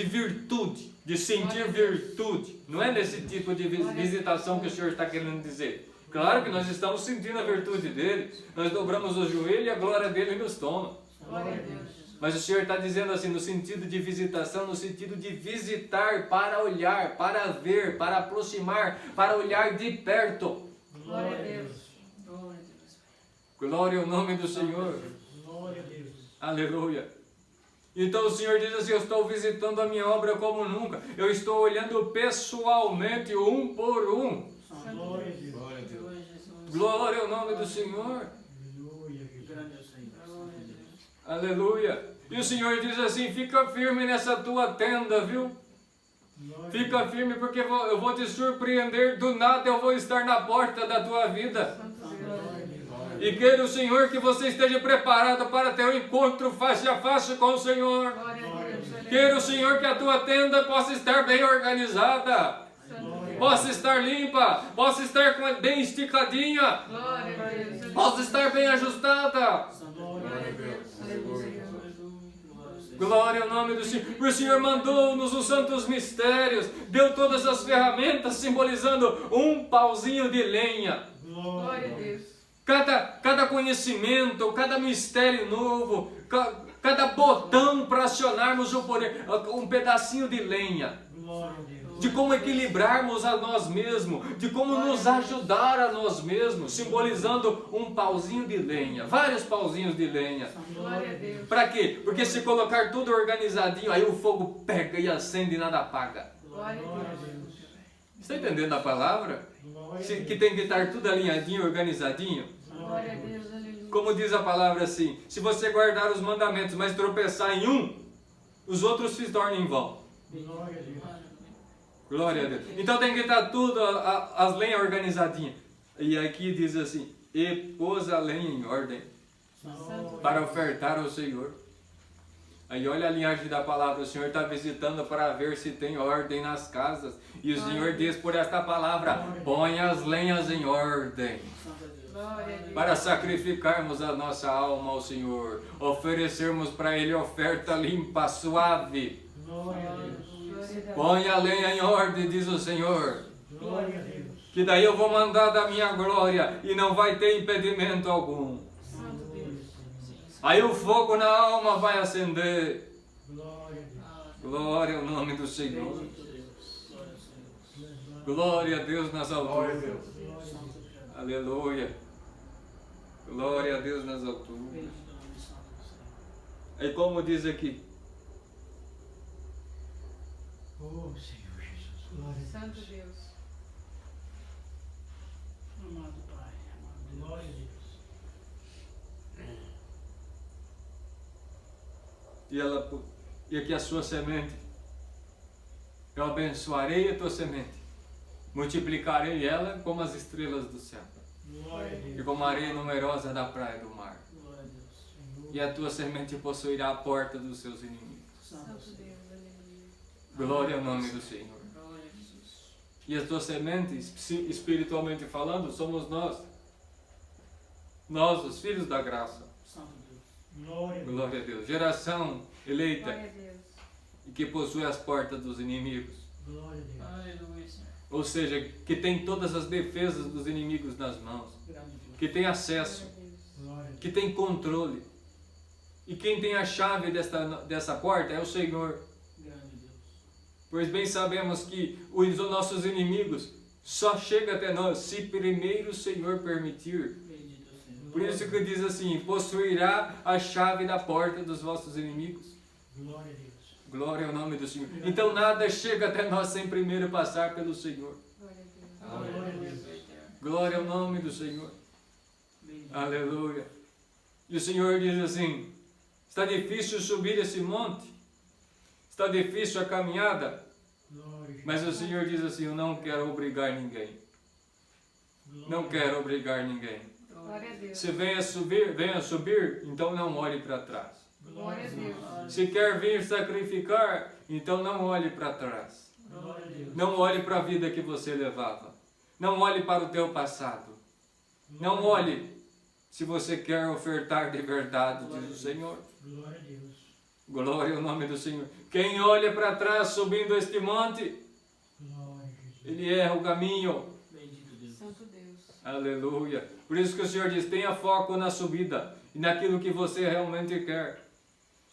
virtude, de sentir virtude. Não é nesse tipo de visitação que o Senhor está querendo dizer. Claro que nós estamos sentindo a virtude dele, nós dobramos o joelho e a glória dele nos toma. Glória a Deus. Mas o Senhor está dizendo assim, no sentido de visitação, no sentido de visitar, para olhar, para ver, para aproximar, para olhar de perto. Glória a Deus. Glória a Deus. Glória ao nome do Senhor. Glória a Deus. Aleluia. Então o Senhor diz assim, eu estou visitando a minha obra como nunca. Eu estou olhando pessoalmente, um por um. Glória a Deus. Glória a Deus. Glória a Jesus. Glória ao nome do Senhor. Aleluia, Jesus. Grande é o Senhor. Glória a Deus. Aleluia. E o Senhor diz assim, fica firme nessa tua tenda, viu? Glória a Fica firme porque eu vou te surpreender, do nada eu vou estar na porta da tua vida. Santo Deus. Glória a Deus. E queira o Senhor que você esteja preparado para ter um encontro face a face com o Senhor. Glória a Deus. Queira o Senhor que a tua tenda possa estar bem organizada, Santo possa estar limpa, possa estar bem esticadinha, Glória a Deus. possa estar bem ajustada. Glória a Deus. Aleluia. Glória ao nome do Senhor. O Senhor mandou-nos os santos mistérios, deu todas as ferramentas simbolizando um pauzinho de lenha. Glória a Deus. Cada conhecimento, cada mistério novo, cada botão para acionarmos o poder, um pedacinho de lenha, Glória a Deus. de como equilibrarmos a nós mesmos, de como nos ajudar a nós mesmos, simbolizando um pauzinho de lenha, vários pauzinhos de lenha. Glória a Deus. Para quê? Porque se colocar tudo organizadinho, aí o fogo pega e acende e nada apaga. Glória a Deus. Está entendendo a palavra? Glória a Que Deus. tem que estar tudo alinhadinho, organizadinho. Glória a Deus. Aleluia. como diz a palavra assim, se você guardar os mandamentos, mas tropeçar em um, os outros se tornam em vão. Glória a Deus. Glória a Deus. Então tem que estar tudo, as lenhas organizadinhas. E aqui diz assim, e pôs a lenha em ordem para ofertar ao Senhor. Aí olha a linhagem da palavra, o Senhor está visitando para ver se tem ordem nas casas. E o Senhor diz por esta palavra, põe as lenhas em ordem. Glória a Deus. Para sacrificarmos a nossa alma ao Senhor. Oferecermos para Ele oferta limpa, suave. Glória a Deus. Glória a Deus. Põe a lenha em ordem, diz o Senhor. Glória a Deus. Que daí eu vou mandar da minha glória e não vai ter impedimento algum. Santo Deus. Aí o fogo na alma vai acender. Glória a Deus. Glória ao nome do Senhor. Bendito Deus. Glória ao Senhor. Glória a Deus nas Glória a alturas. Deus. Glória a Deus. Aleluia. Glória a Deus nas alturas. Bendito o nome santo do Senhor. E como diz aqui, Oh, Senhor Jesus. Glória a Santo Deus. Deus. Amado Pai, amado Glória a Deus. Deus. e aqui a sua semente, eu abençoarei a tua semente, multiplicarei ela como as estrelas do céu Glória a Deus. e como a areia numerosa da praia do mar. Glória a Deus. E a tua semente possuirá a porta dos seus inimigos. Santo Santo Senhor. Deus. Aleluia. Glória ao nome do Senhor. Glória a Jesus. E a tua semente, espiritualmente falando, somos nós. Nós, os filhos da graça. Santo Deus. Glória a Deus. Glória a Deus. Geração eleita Glória a Deus. e que possui as portas dos inimigos. Glória a Deus. Aleluia, Senhor. Ou seja, que tem todas as defesas dos inimigos nas mãos. Grande Deus. Que tem acesso, Glória a Deus. Glória a Deus. que tem controle. E quem tem a chave dessa porta é o Senhor. Grande Deus. Pois bem sabemos que os nossos inimigos só chegam até nós se primeiro o Senhor permitir. Bendito o Senhor. Por isso que diz assim, possuirá a chave da porta dos vossos inimigos. Glória a Deus. Glória ao nome do Senhor. Então nada chega até nós sem primeiro passar pelo Senhor. Glória a Deus. Aleluia, Pai eterno. Glória ao nome do Senhor. Bendito. Aleluia. E o Senhor diz assim, está difícil subir esse monte, está difícil a caminhada, Glória a Deus. mas o Senhor diz assim, eu não quero obrigar ninguém, não quero obrigar ninguém. Glória a Deus. Se venha subir, então não olhe para trás. Glória a Deus. Se quer vir sacrificar, então não olhe para trás. Glória a Deus. Não olhe para a vida que você levava. Não olhe para o teu passado. Não olhe se você quer ofertar de verdade, diz o Senhor. Glória a Deus. Glória ao nome do Senhor. Quem olha para trás subindo este monte, Glória a Jesus. ele erra o caminho. Bendito Deus. Santo Deus. Aleluia. Por isso que o Senhor diz, tenha foco na subida e naquilo que você realmente quer.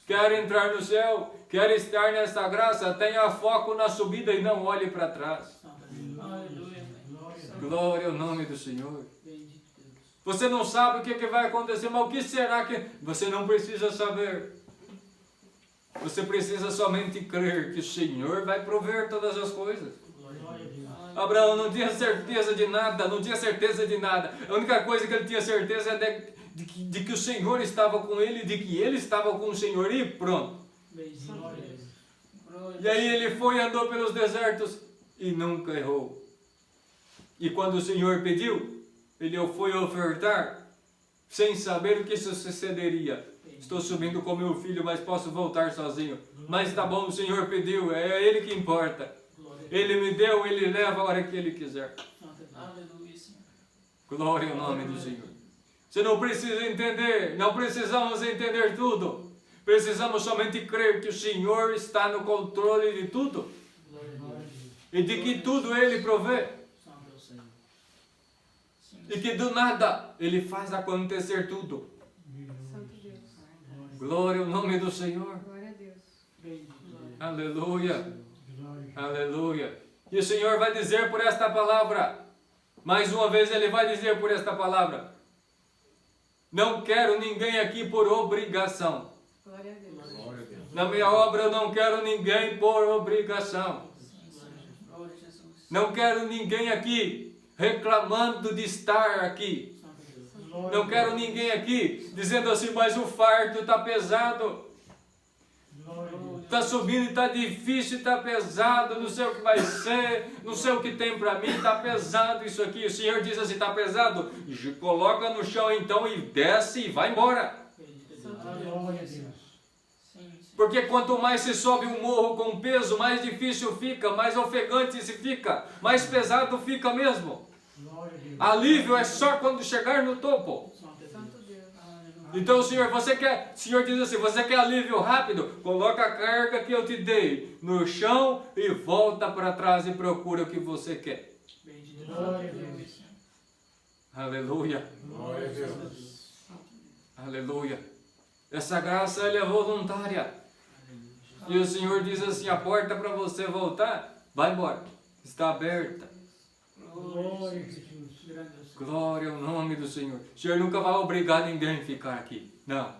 Quer entrar no céu, quer estar nessa graça, tenha foco na subida e não olhe para trás. Santo Deus. Aleluia, Pai. Glória a Deus. Glória ao nome do Senhor. Bendito Deus. Você não sabe o que vai acontecer, mas o que será que... Você não precisa saber. Você precisa somente crer que o Senhor vai prover todas as coisas. Glória a Deus. Abraão não tinha certeza de nada, não tinha certeza de nada. A única coisa que ele tinha certeza é de que o Senhor estava com ele, de que ele estava com o Senhor e pronto. Bendito Glória a Deus. Deus. Glória E aí ele foi e andou pelos desertos e nunca errou. E quando o Senhor pediu, ele foi ofertar sem saber o que sucederia. Estou subindo com meu filho, mas posso voltar sozinho. Mas tá bom, o Senhor pediu, é Ele que importa. Glória a Deus. Ele me deu, Ele leva a hora que Ele quiser. Santo Deus. Aleluia, Senhor. Glória ao nome do Senhor. Você não precisa entender, não precisamos entender tudo. Precisamos somente crer que o Senhor está no controle de tudo Glória a Deus. e de que tudo Ele provê. Santo é o Senhor. Sim, E que do nada Ele faz acontecer tudo. Santo Deus. Glória ao nome do Senhor. Glória a Deus. Bendito Deus. Aleluia. Glória a Aleluia. E o Senhor vai dizer por esta palavra, mais uma vez Ele vai dizer por esta palavra, não quero ninguém aqui por obrigação. Glória a Deus. Glória a Deus. Na minha obra eu não quero ninguém por obrigação. Sim, Senhor. Glória a Jesus. Não quero ninguém aqui reclamando de estar aqui. Santo Deus. Não quero ninguém aqui dizendo assim, mas o fardo está pesado. Glória a Deus. Está subindo, está difícil, está pesado, não sei o que vai ser, não sei o que tem para mim, está pesado isso aqui. O Senhor diz assim, está pesado? Coloca no chão então e desce e vai embora. Glória a Deus. Porque quanto mais se sobe um morro com peso, mais difícil fica, mais ofegante se fica, mais pesado fica mesmo. Glória a Deus. Alívio é só quando chegar no topo. Santo Deus. Então, Senhor, o Senhor diz assim, você quer alívio rápido? Coloca a carga que eu te dei no chão e volta para trás e procura o que você quer. Glória a Deus. Aleluia, Glória a Deus. aleluia. Essa graça ela é voluntária. E o Senhor diz assim, a porta para você voltar, vai embora, está aberta. Glória a Jesus. Glória ao nome do Senhor. O Senhor nunca vai obrigar ninguém a ficar aqui. Não.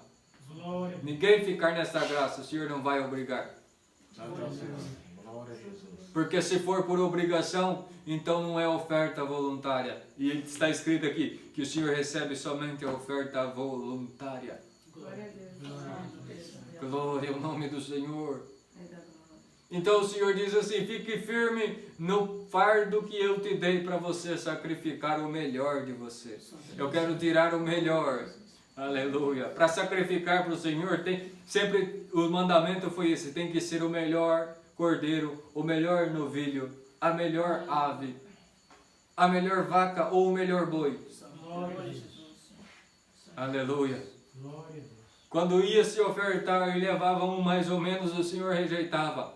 Glória a Deus. Ninguém ficar nessa graça, o Senhor não vai obrigar. Santo é o Senhor. Glória a Jesus. Porque se for por obrigação, então não é oferta voluntária. E está escrito aqui que o Senhor recebe somente a oferta voluntária. Glória a Deus. Glória ao nome do Senhor. Então o Senhor diz assim, fique firme no fardo que eu te dei para você sacrificar o melhor de você. Eu quero tirar o melhor. Aleluia. Para sacrificar para o Senhor, sempre o mandamento foi esse, tem que ser o melhor cordeiro, o melhor novilho, a melhor ave, a melhor vaca ou o melhor boi. Glória a Deus. Aleluia. Glória a Deus. Quando ia se ofertar e levava um mais ou menos, o Senhor rejeitava.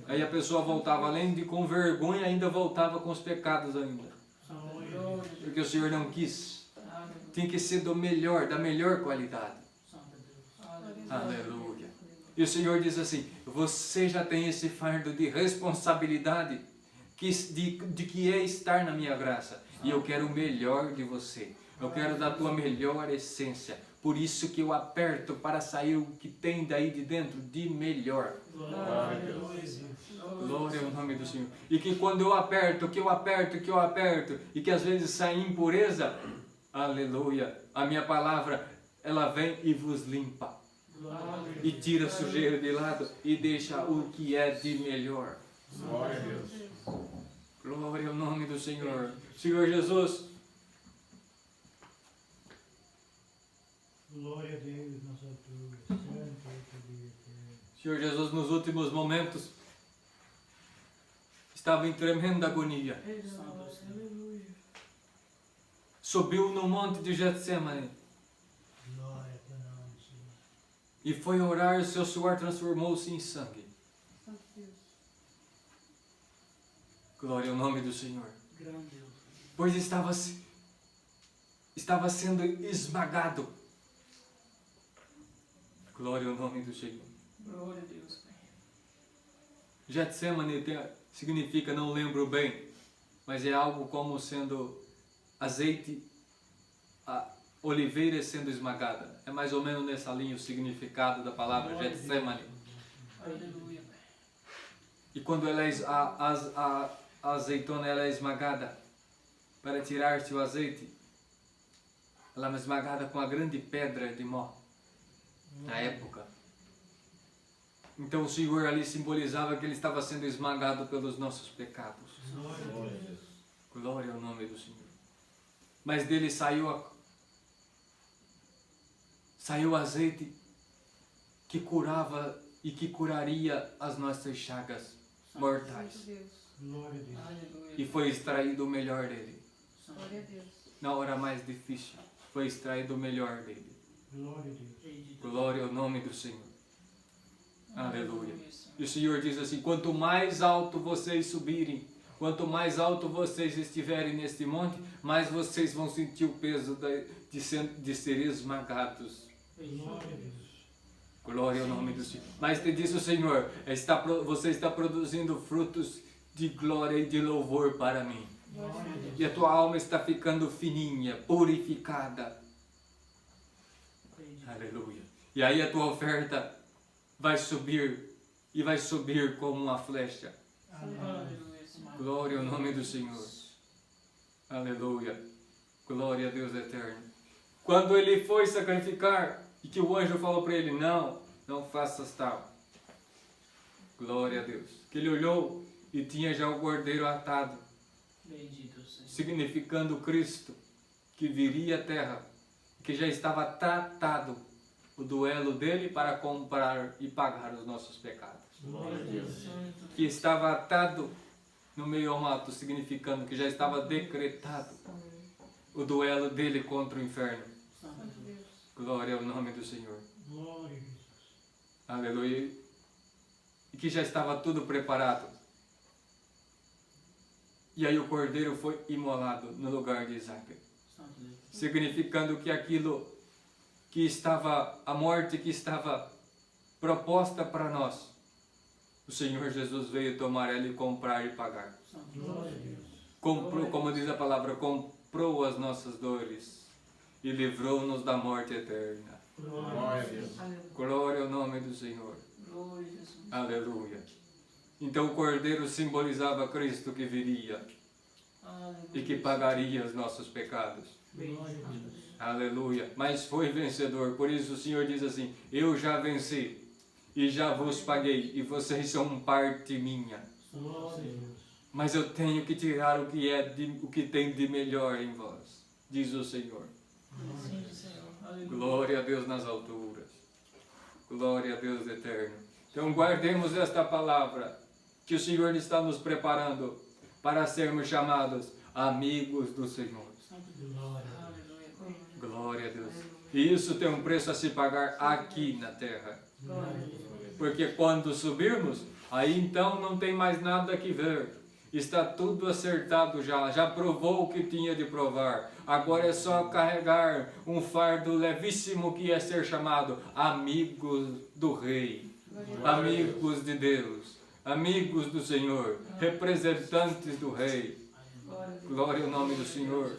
Aí a pessoa voltava, além de com vergonha, ainda voltava com os pecados ainda. Glória a Deus. Porque o Senhor não quis. Tem que ser do melhor, da melhor qualidade. Aleluia. E o Senhor diz assim, você já tem esse fardo de responsabilidade de que é estar na minha graça. E eu quero o melhor de você. Eu quero da tua melhor essência. Por isso que eu aperto para sair o que tem daí de dentro de melhor. Glória a Deus. Glória ao nome do Senhor. E que quando eu aperto, e que às vezes sai impureza, aleluia, a minha palavra, ela vem e vos limpa. E tira a sujeira de lado e deixa o que é de melhor. Glória a Deus. Glória ao nome do Senhor. Senhor Jesus, Glória a Deus nas alturas. Santo é o poder eterno. Senhor Jesus, nos últimos momentos, estava em tremenda agonia. Aleluia. Subiu no monte de Getsemane Glória a teu nome, Senhor. e foi orar, o seu suor transformou-se em sangue. Santo Deus. Glória ao nome do Senhor. Grande Deus. Pois estava sendo esmagado. Glória ao nome do Senhor. Glória a Deus, Pai. Getsemane significa, não lembro bem, mas é algo como sendo azeite, a oliveira sendo esmagada. É mais ou menos nessa linha o significado da palavra Getsemane. Aleluia, Pai. E quando ela a azeitona ela é esmagada, para tirar-se o azeite, ela é esmagada com a grande pedra de mó, na época. Então o Senhor ali simbolizava que ele estava sendo esmagado pelos nossos pecados. Glória a Deus. Glória ao nome do Senhor. Mas dele saiu o azeite que curava e que curaria as nossas chagas mortais. Santo Deus. Glória a Deus. Aleluia. E foi extraído o melhor dele. Glória a Deus. Na hora mais difícil, foi extraído o melhor dele. Glória a Deus. Glória ao nome do Senhor. Aleluia. Senhor. E o Senhor diz assim, quanto mais alto vocês subirem, quanto mais alto vocês estiverem neste monte, mais vocês vão sentir o peso de ser esmagados. Glória a Deus. Glória ao nome do Senhor. Mas te diz o Senhor, você está produzindo frutos de glória e de louvor para mim. Glória a Deus. E a tua alma está ficando fininha, purificada. Aleluia. E aí a tua oferta vai subir, e vai subir como uma flecha. Amém. Aleluia, Senhor. Glória ao nome do Senhor. Aleluia. Glória a Deus eterno. Quando ele foi sacrificar e que o anjo falou para ele, não faças tal. Glória a Deus. Que ele olhou e tinha já o cordeiro atado, Bendito Senhor. significando Cristo, que viria à terra, que já estava tratado o duelo dele para comprar e pagar os nossos pecados. Glória a Deus. Santo. Que estava atado no meio ao mato, significando que já estava decretado o duelo dele contra o inferno. Santo Santo Deus. Deus. Glória ao nome do Senhor. Glória a Jesus. Aleluia. E que já estava tudo preparado. E aí o cordeiro foi imolado no lugar de Isaac. Santo Deus. Significando que aquilo que estava, a morte que estava proposta para nós, o Senhor Jesus veio tomar ela e comprar e pagar. Santo Deus. Glória a Deus. Comprou, como diz a palavra, comprou as nossas dores e livrou-nos da morte eterna. Glória a Deus. Aleluia. Glória ao nome do Senhor. Glória a Jesus. Aleluia. Então o cordeiro simbolizava Cristo que viria e que pagaria os nossos pecados. Glória a Deus. Aleluia. Mas foi vencedor. Por isso o Senhor diz assim, eu já venci e já vos paguei e vocês são parte minha. Glória a Deus. Mas eu tenho que tirar o que tem de melhor em vós, diz o Senhor. Sim, Senhor. Aleluia. Glória a Deus nas alturas. Glória a Deus eterno. Então guardemos esta palavra que o Senhor está nos preparando para sermos chamados amigos do Senhor. Santo Deus. Aleluia. Glória a Deus. E isso tem um preço a se pagar aqui na terra. Glória a Deus. Porque quando subirmos, aí então não tem mais nada que ver. Está tudo acertado já provou o que tinha de provar. Agora é só carregar um fardo levíssimo que é ser chamado amigos do Rei, amigos de Deus, amigos do Senhor, representantes do Rei. Glória a Deus. Glória ao nome do Senhor.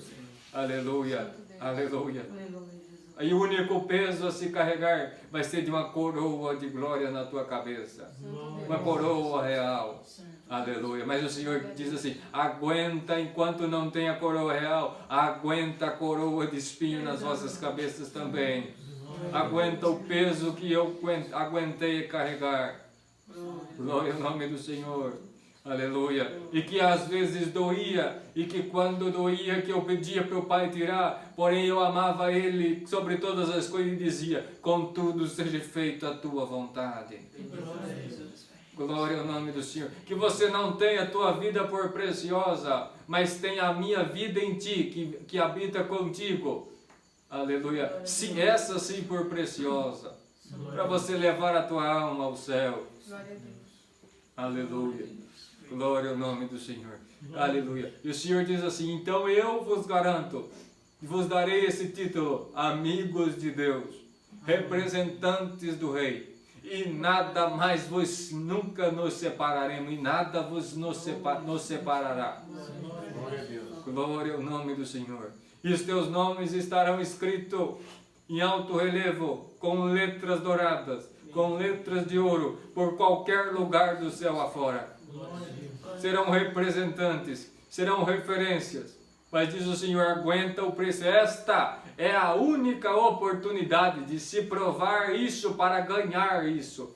Aleluia, aleluia. Aleluia, Jesus. E o único peso a se carregar vai ser de uma coroa de glória na tua cabeça. Uma coroa real. Aleluia. Mas o Senhor diz assim, aguenta enquanto não tem a coroa real, aguenta a coroa de espinho nas vossas cabeças também. Aguenta o peso que eu aguentei carregar. Glória ao nome do Senhor. Aleluia. E que às vezes doía, e que quando doía que eu pedia para o Pai tirar, porém eu amava Ele sobre todas as coisas e dizia, contudo seja feita a tua vontade. Glória ao nome do Senhor. Que você não tenha a tua vida por preciosa, mas tenha a minha vida em ti, que habita contigo. Aleluia. Se essa sim por preciosa, para você levar a tua alma ao céu. Glória a Deus. Aleluia. Glória ao nome do Senhor. Aleluia. E o Senhor diz assim, então eu vos garanto, vos darei esse título, amigos de Deus, representantes do Rei. E nada mais vos nunca nos separaremos, e nada vos nos separará. Glória a Deus. Glória ao nome do Senhor. E os teus nomes estarão escritos em alto relevo, com letras douradas, com letras de ouro, por qualquer lugar do céu afora. Serão representantes, serão referências. Mas diz o Senhor, aguenta o preço. Esta é a única oportunidade de se provar isso para ganhar isso.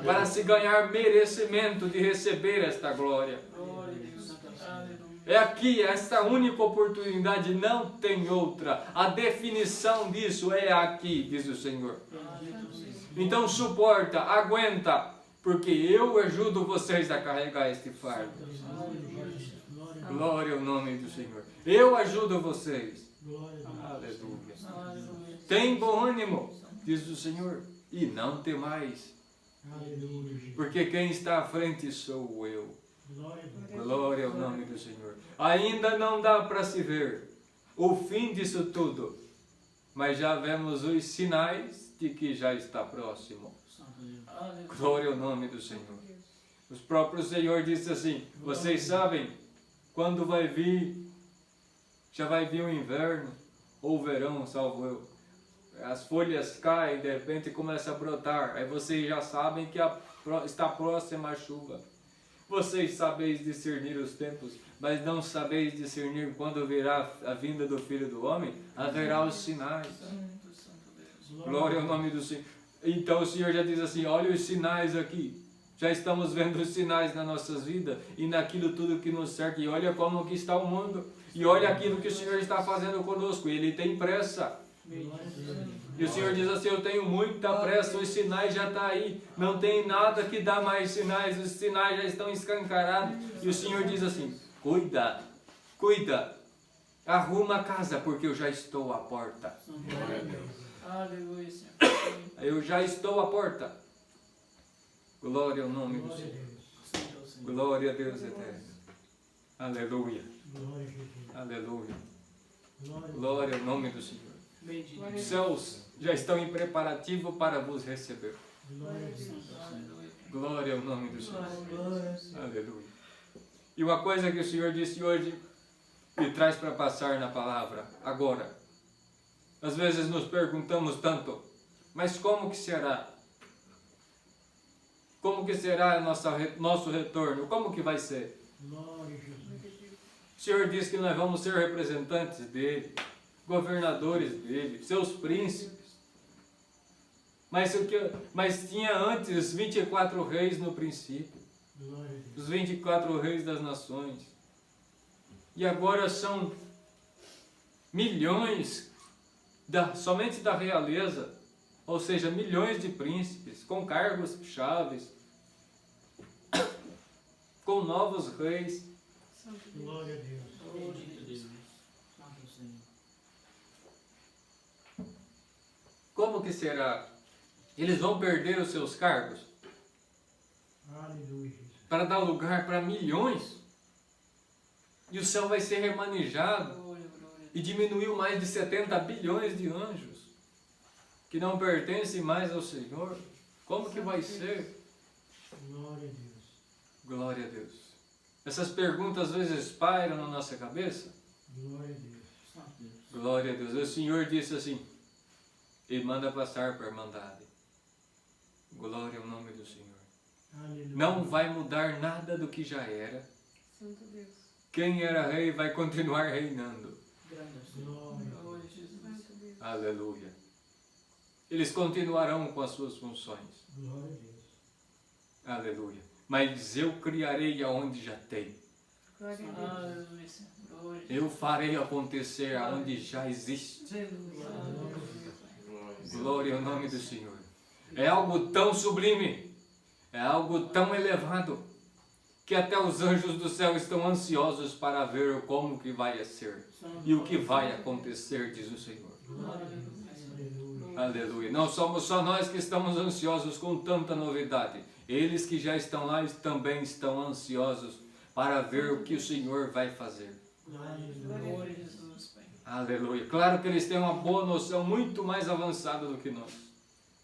Para se ganhar merecimento de receber esta glória. Glória a Deus. Aleluia. É aqui, esta única oportunidade, não tem outra. A definição disso é aqui, diz o Senhor. Bendito Senhor. Então suporta, aguenta, porque eu ajudo vocês a carregar este fardo. Glória ao nome do Senhor. Eu ajudo vocês. Aleluia. Aleluia. Tem bom ânimo, diz o Senhor, e não temais, porque quem está à frente sou eu. Glória ao nome do Senhor. Ainda não dá para se ver o fim disso tudo, mas já vemos os sinais de que já está próximo. Santo Deus. Aleluia. Glória ao nome do Senhor. O próprio Senhor disse assim, vocês sabem quando vai vir, já vai vir o inverno ou o verão, salvo eu. As folhas caem, de repente começa a brotar, aí vocês já sabem que está próxima a chuva. Vocês sabeis discernir os tempos, mas não sabeis discernir quando virá a vinda do Filho do Homem? Haverá os sinais. Santo, santo Deus. Glória ao nome do Senhor. Então o Senhor já diz assim, olha os sinais aqui. Já estamos vendo os sinais nas nossas vidas e naquilo tudo que nos cerca. E olha como que está o mundo. E olha aquilo que o Senhor está fazendo conosco. Ele tem pressa. E o Senhor diz assim, eu tenho muita pressa, os sinais já estão aí. Não tem nada que dá mais sinais, os sinais já estão escancarados. E o Senhor diz assim, cuida, cuida, arruma a casa, porque eu já estou à porta. Glória a Deus. Aleluia, Senhor. Eu já estou à porta. Glória ao nome do Glória a Senhor. Deus. Santo é o Senhor. Glória a Deus eterno. Aleluia, Glória a Jesus. aleluia. Glória a Glória ao nome do Senhor. Bendito. Os céus já estão em preparativo para vos receber. Glória a Deus. Santo, aleluia. Glória ao nome do Senhor. Glória a Deus. Aleluia. E uma coisa que o Senhor disse hoje e traz para passar na palavra agora. Às vezes nos perguntamos tanto, mas como que será? Como que será nosso retorno? Como que vai ser? Glória a Jesus. O Senhor diz que nós vamos ser representantes dele, governadores dele, seus príncipes. Mas tinha antes 24 reis no princípio, Glória a Deus. os 24 reis das nações. E agora são milhões, somente da realeza, ou seja, milhões de príncipes, com cargos chaves, com novos reis. Santo Deus. Glória a Deus. Bendito Deus. Santo Senhor. Como que será? Eles vão perder os seus cargos Aleluia, Jesus. para dar lugar para milhões? E o céu vai ser remanejado Glória, glória. e diminuiu mais de 70 bilhões de anjos que não pertencem mais ao Senhor. Como que vai ser? Glória a Deus. Glória a Deus. Essas perguntas às vezes pairam na nossa cabeça. Glória a Deus. Santo Deus. Glória a Deus. O Senhor disse assim, e manda passar para a irmandade. Glória ao nome do Senhor. Aleluia. Não vai mudar nada do que já era. Santo Deus. Quem era rei vai continuar reinando. Grande é o Senhor. Glória. Glória a Jesus. Santo Deus. Aleluia. Eles continuarão com as suas funções. Glória a Deus. Aleluia. Mas eu criarei aonde já tem. Glória a Deus. Aleluia, Senhor. Glória. Eu farei acontecer aonde já existe. Aleluia. Glória a Deus. Glória ao nome do Senhor. É algo tão sublime, é algo tão elevado, que até os anjos do céu estão ansiosos para ver como que vai ser e o que vai acontecer, diz o Senhor. Glória a Deus. Aleluia. Aleluia. Não somos só nós que estamos ansiosos com tanta novidade. Eles que já estão lá também estão ansiosos para ver o que o Senhor vai fazer. Aleluia. Glória a Jesus, Pai. Aleluia. Claro que eles têm uma boa noção, muito mais avançada do que nós,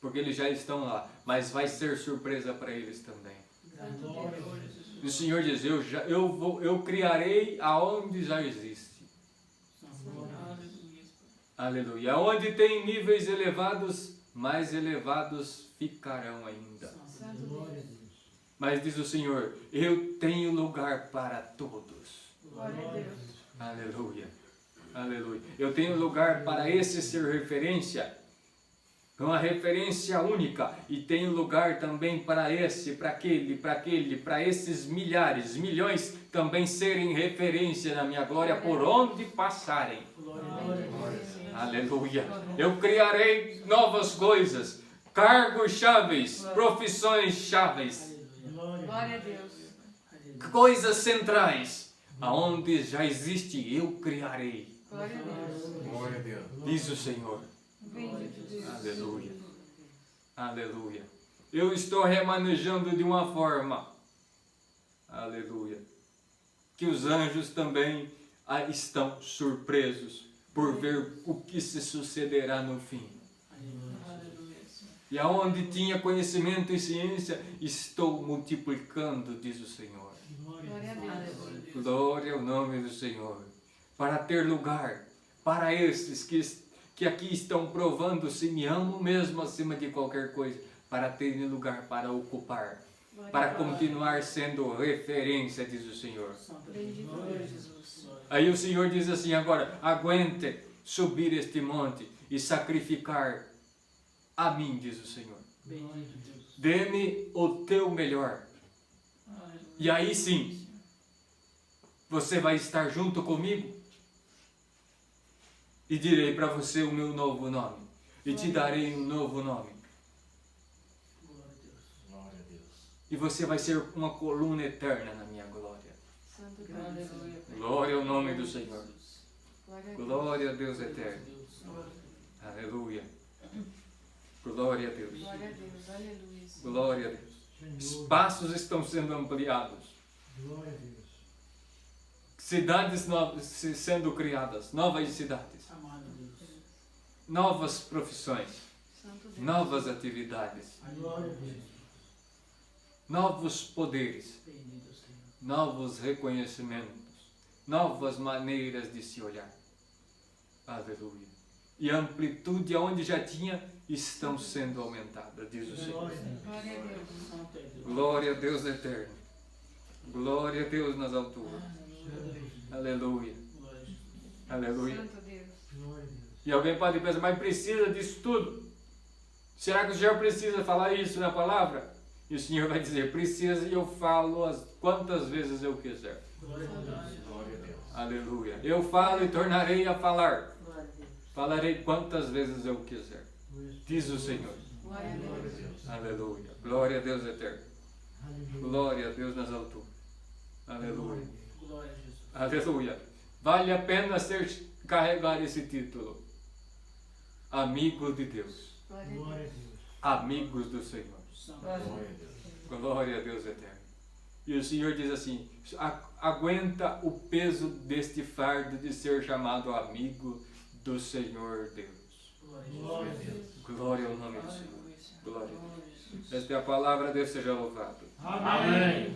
porque eles já estão lá, mas vai ser surpresa para eles também. Glória a Jesus. O Senhor diz, eu criarei aonde já existe. Aleluia. Aleluia. Aonde tem níveis elevados, mais elevados ficarão ainda. Santo Glória a Deus. Deus. Mas diz o Senhor, eu tenho lugar para todos. Glória a Deus. Aleluia. Aleluia. Eu tenho lugar para esse ser referência, uma referência única, e tenho lugar também para esse, para aquele, para esses milhares, milhões também serem referência na minha glória por onde passarem. Glória a Deus. Aleluia. Eu criarei novas coisas, cargos chaves, profissões chaves, Glória a Glória a Deus. Deus. coisas centrais, aonde já existe, eu criarei, Glória a Deus. Glória a Deus. diz o Senhor. Bendito Deus. Aleluia. Aleluia. Eu estou remanejando de uma forma, aleluia, que os anjos também estão surpresos por ver o que se sucederá no fim. Aleluia, Senhor. E aonde tinha conhecimento e ciência, estou multiplicando, diz o Senhor. Glória a Deus. Glória ao nome do Senhor. Para ter lugar para esses que aqui estão provando se me amam mesmo acima de qualquer coisa, para terem lugar para ocupar para continuar sendo referência, diz o Senhor. Santo Bendito Glória a Deus. Jesus. Aí o Senhor diz assim agora, aguente subir este monte e sacrificar a mim, diz o Senhor. Bendito Deus. Dê-me o teu melhor. Aleluia. E aí sim, você vai estar junto comigo e direi para você o meu novo nome. E te darei um novo nome. Glória a Deus. Glória a Deus. E você vai ser uma coluna eterna na minha glória. Santo Deus. Aleluia. Glória ao nome do Senhor. Glória a Deus. Glória a Deus eterno. Aleluia. Glória a Deus. Glória a Deus. Aleluia. Senhor. Glória a Deus. Senhor, Espaços estão sendo ampliados. glória a Deus. Cidades novas sendo criadas. Novas cidades. Amado Deus. Novas profissões. Santo Deus. Novas atividades. Glória a Deus. Novos poderes. Bendito Senhor. Novos reconhecimentos. Novas maneiras de se olhar. Aleluia. E a amplitude aonde já tinha estão sendo aumentadas, diz o Senhor. Glória a Deus. Glória a Deus. Santo é Deus. Glória a Deus eterno. Glória a Deus nas alturas. Aleluia. Glória a Jesus. Aleluia. Santo Deus. Glória a Deus. E alguém pode pensar, mas precisa disso tudo? Será que o Senhor precisa falar isso na palavra? E o Senhor vai dizer, precisa e eu falo quantas vezes eu quiser. Glória a Deus. Glória a Deus. Aleluia. Eu falo e tornarei a falar. Glória a Deus. Falarei quantas vezes eu quiser. Diz o Senhor. Glória a Glória a Deus. Deus. Aleluia. Glória a Deus eterno. Aleluia. Glória a Deus nas alturas. Aleluia. Glória a Jesus. Aleluia. Vale a pena carregar esse título. Amigo de Deus. Glória a Glória a Deus. Deus. Amigos do Senhor. Santo Glória a Deus. Glória a Deus eterno. E o Senhor diz assim, aguenta o peso deste fardo de ser chamado amigo do Senhor Deus. Glória a Jesus. Glória ao nome do Senhor. Aleluia, Senhor. Glória a Glória a Jesus. Esta é a palavra, Deus seja louvado. Amém.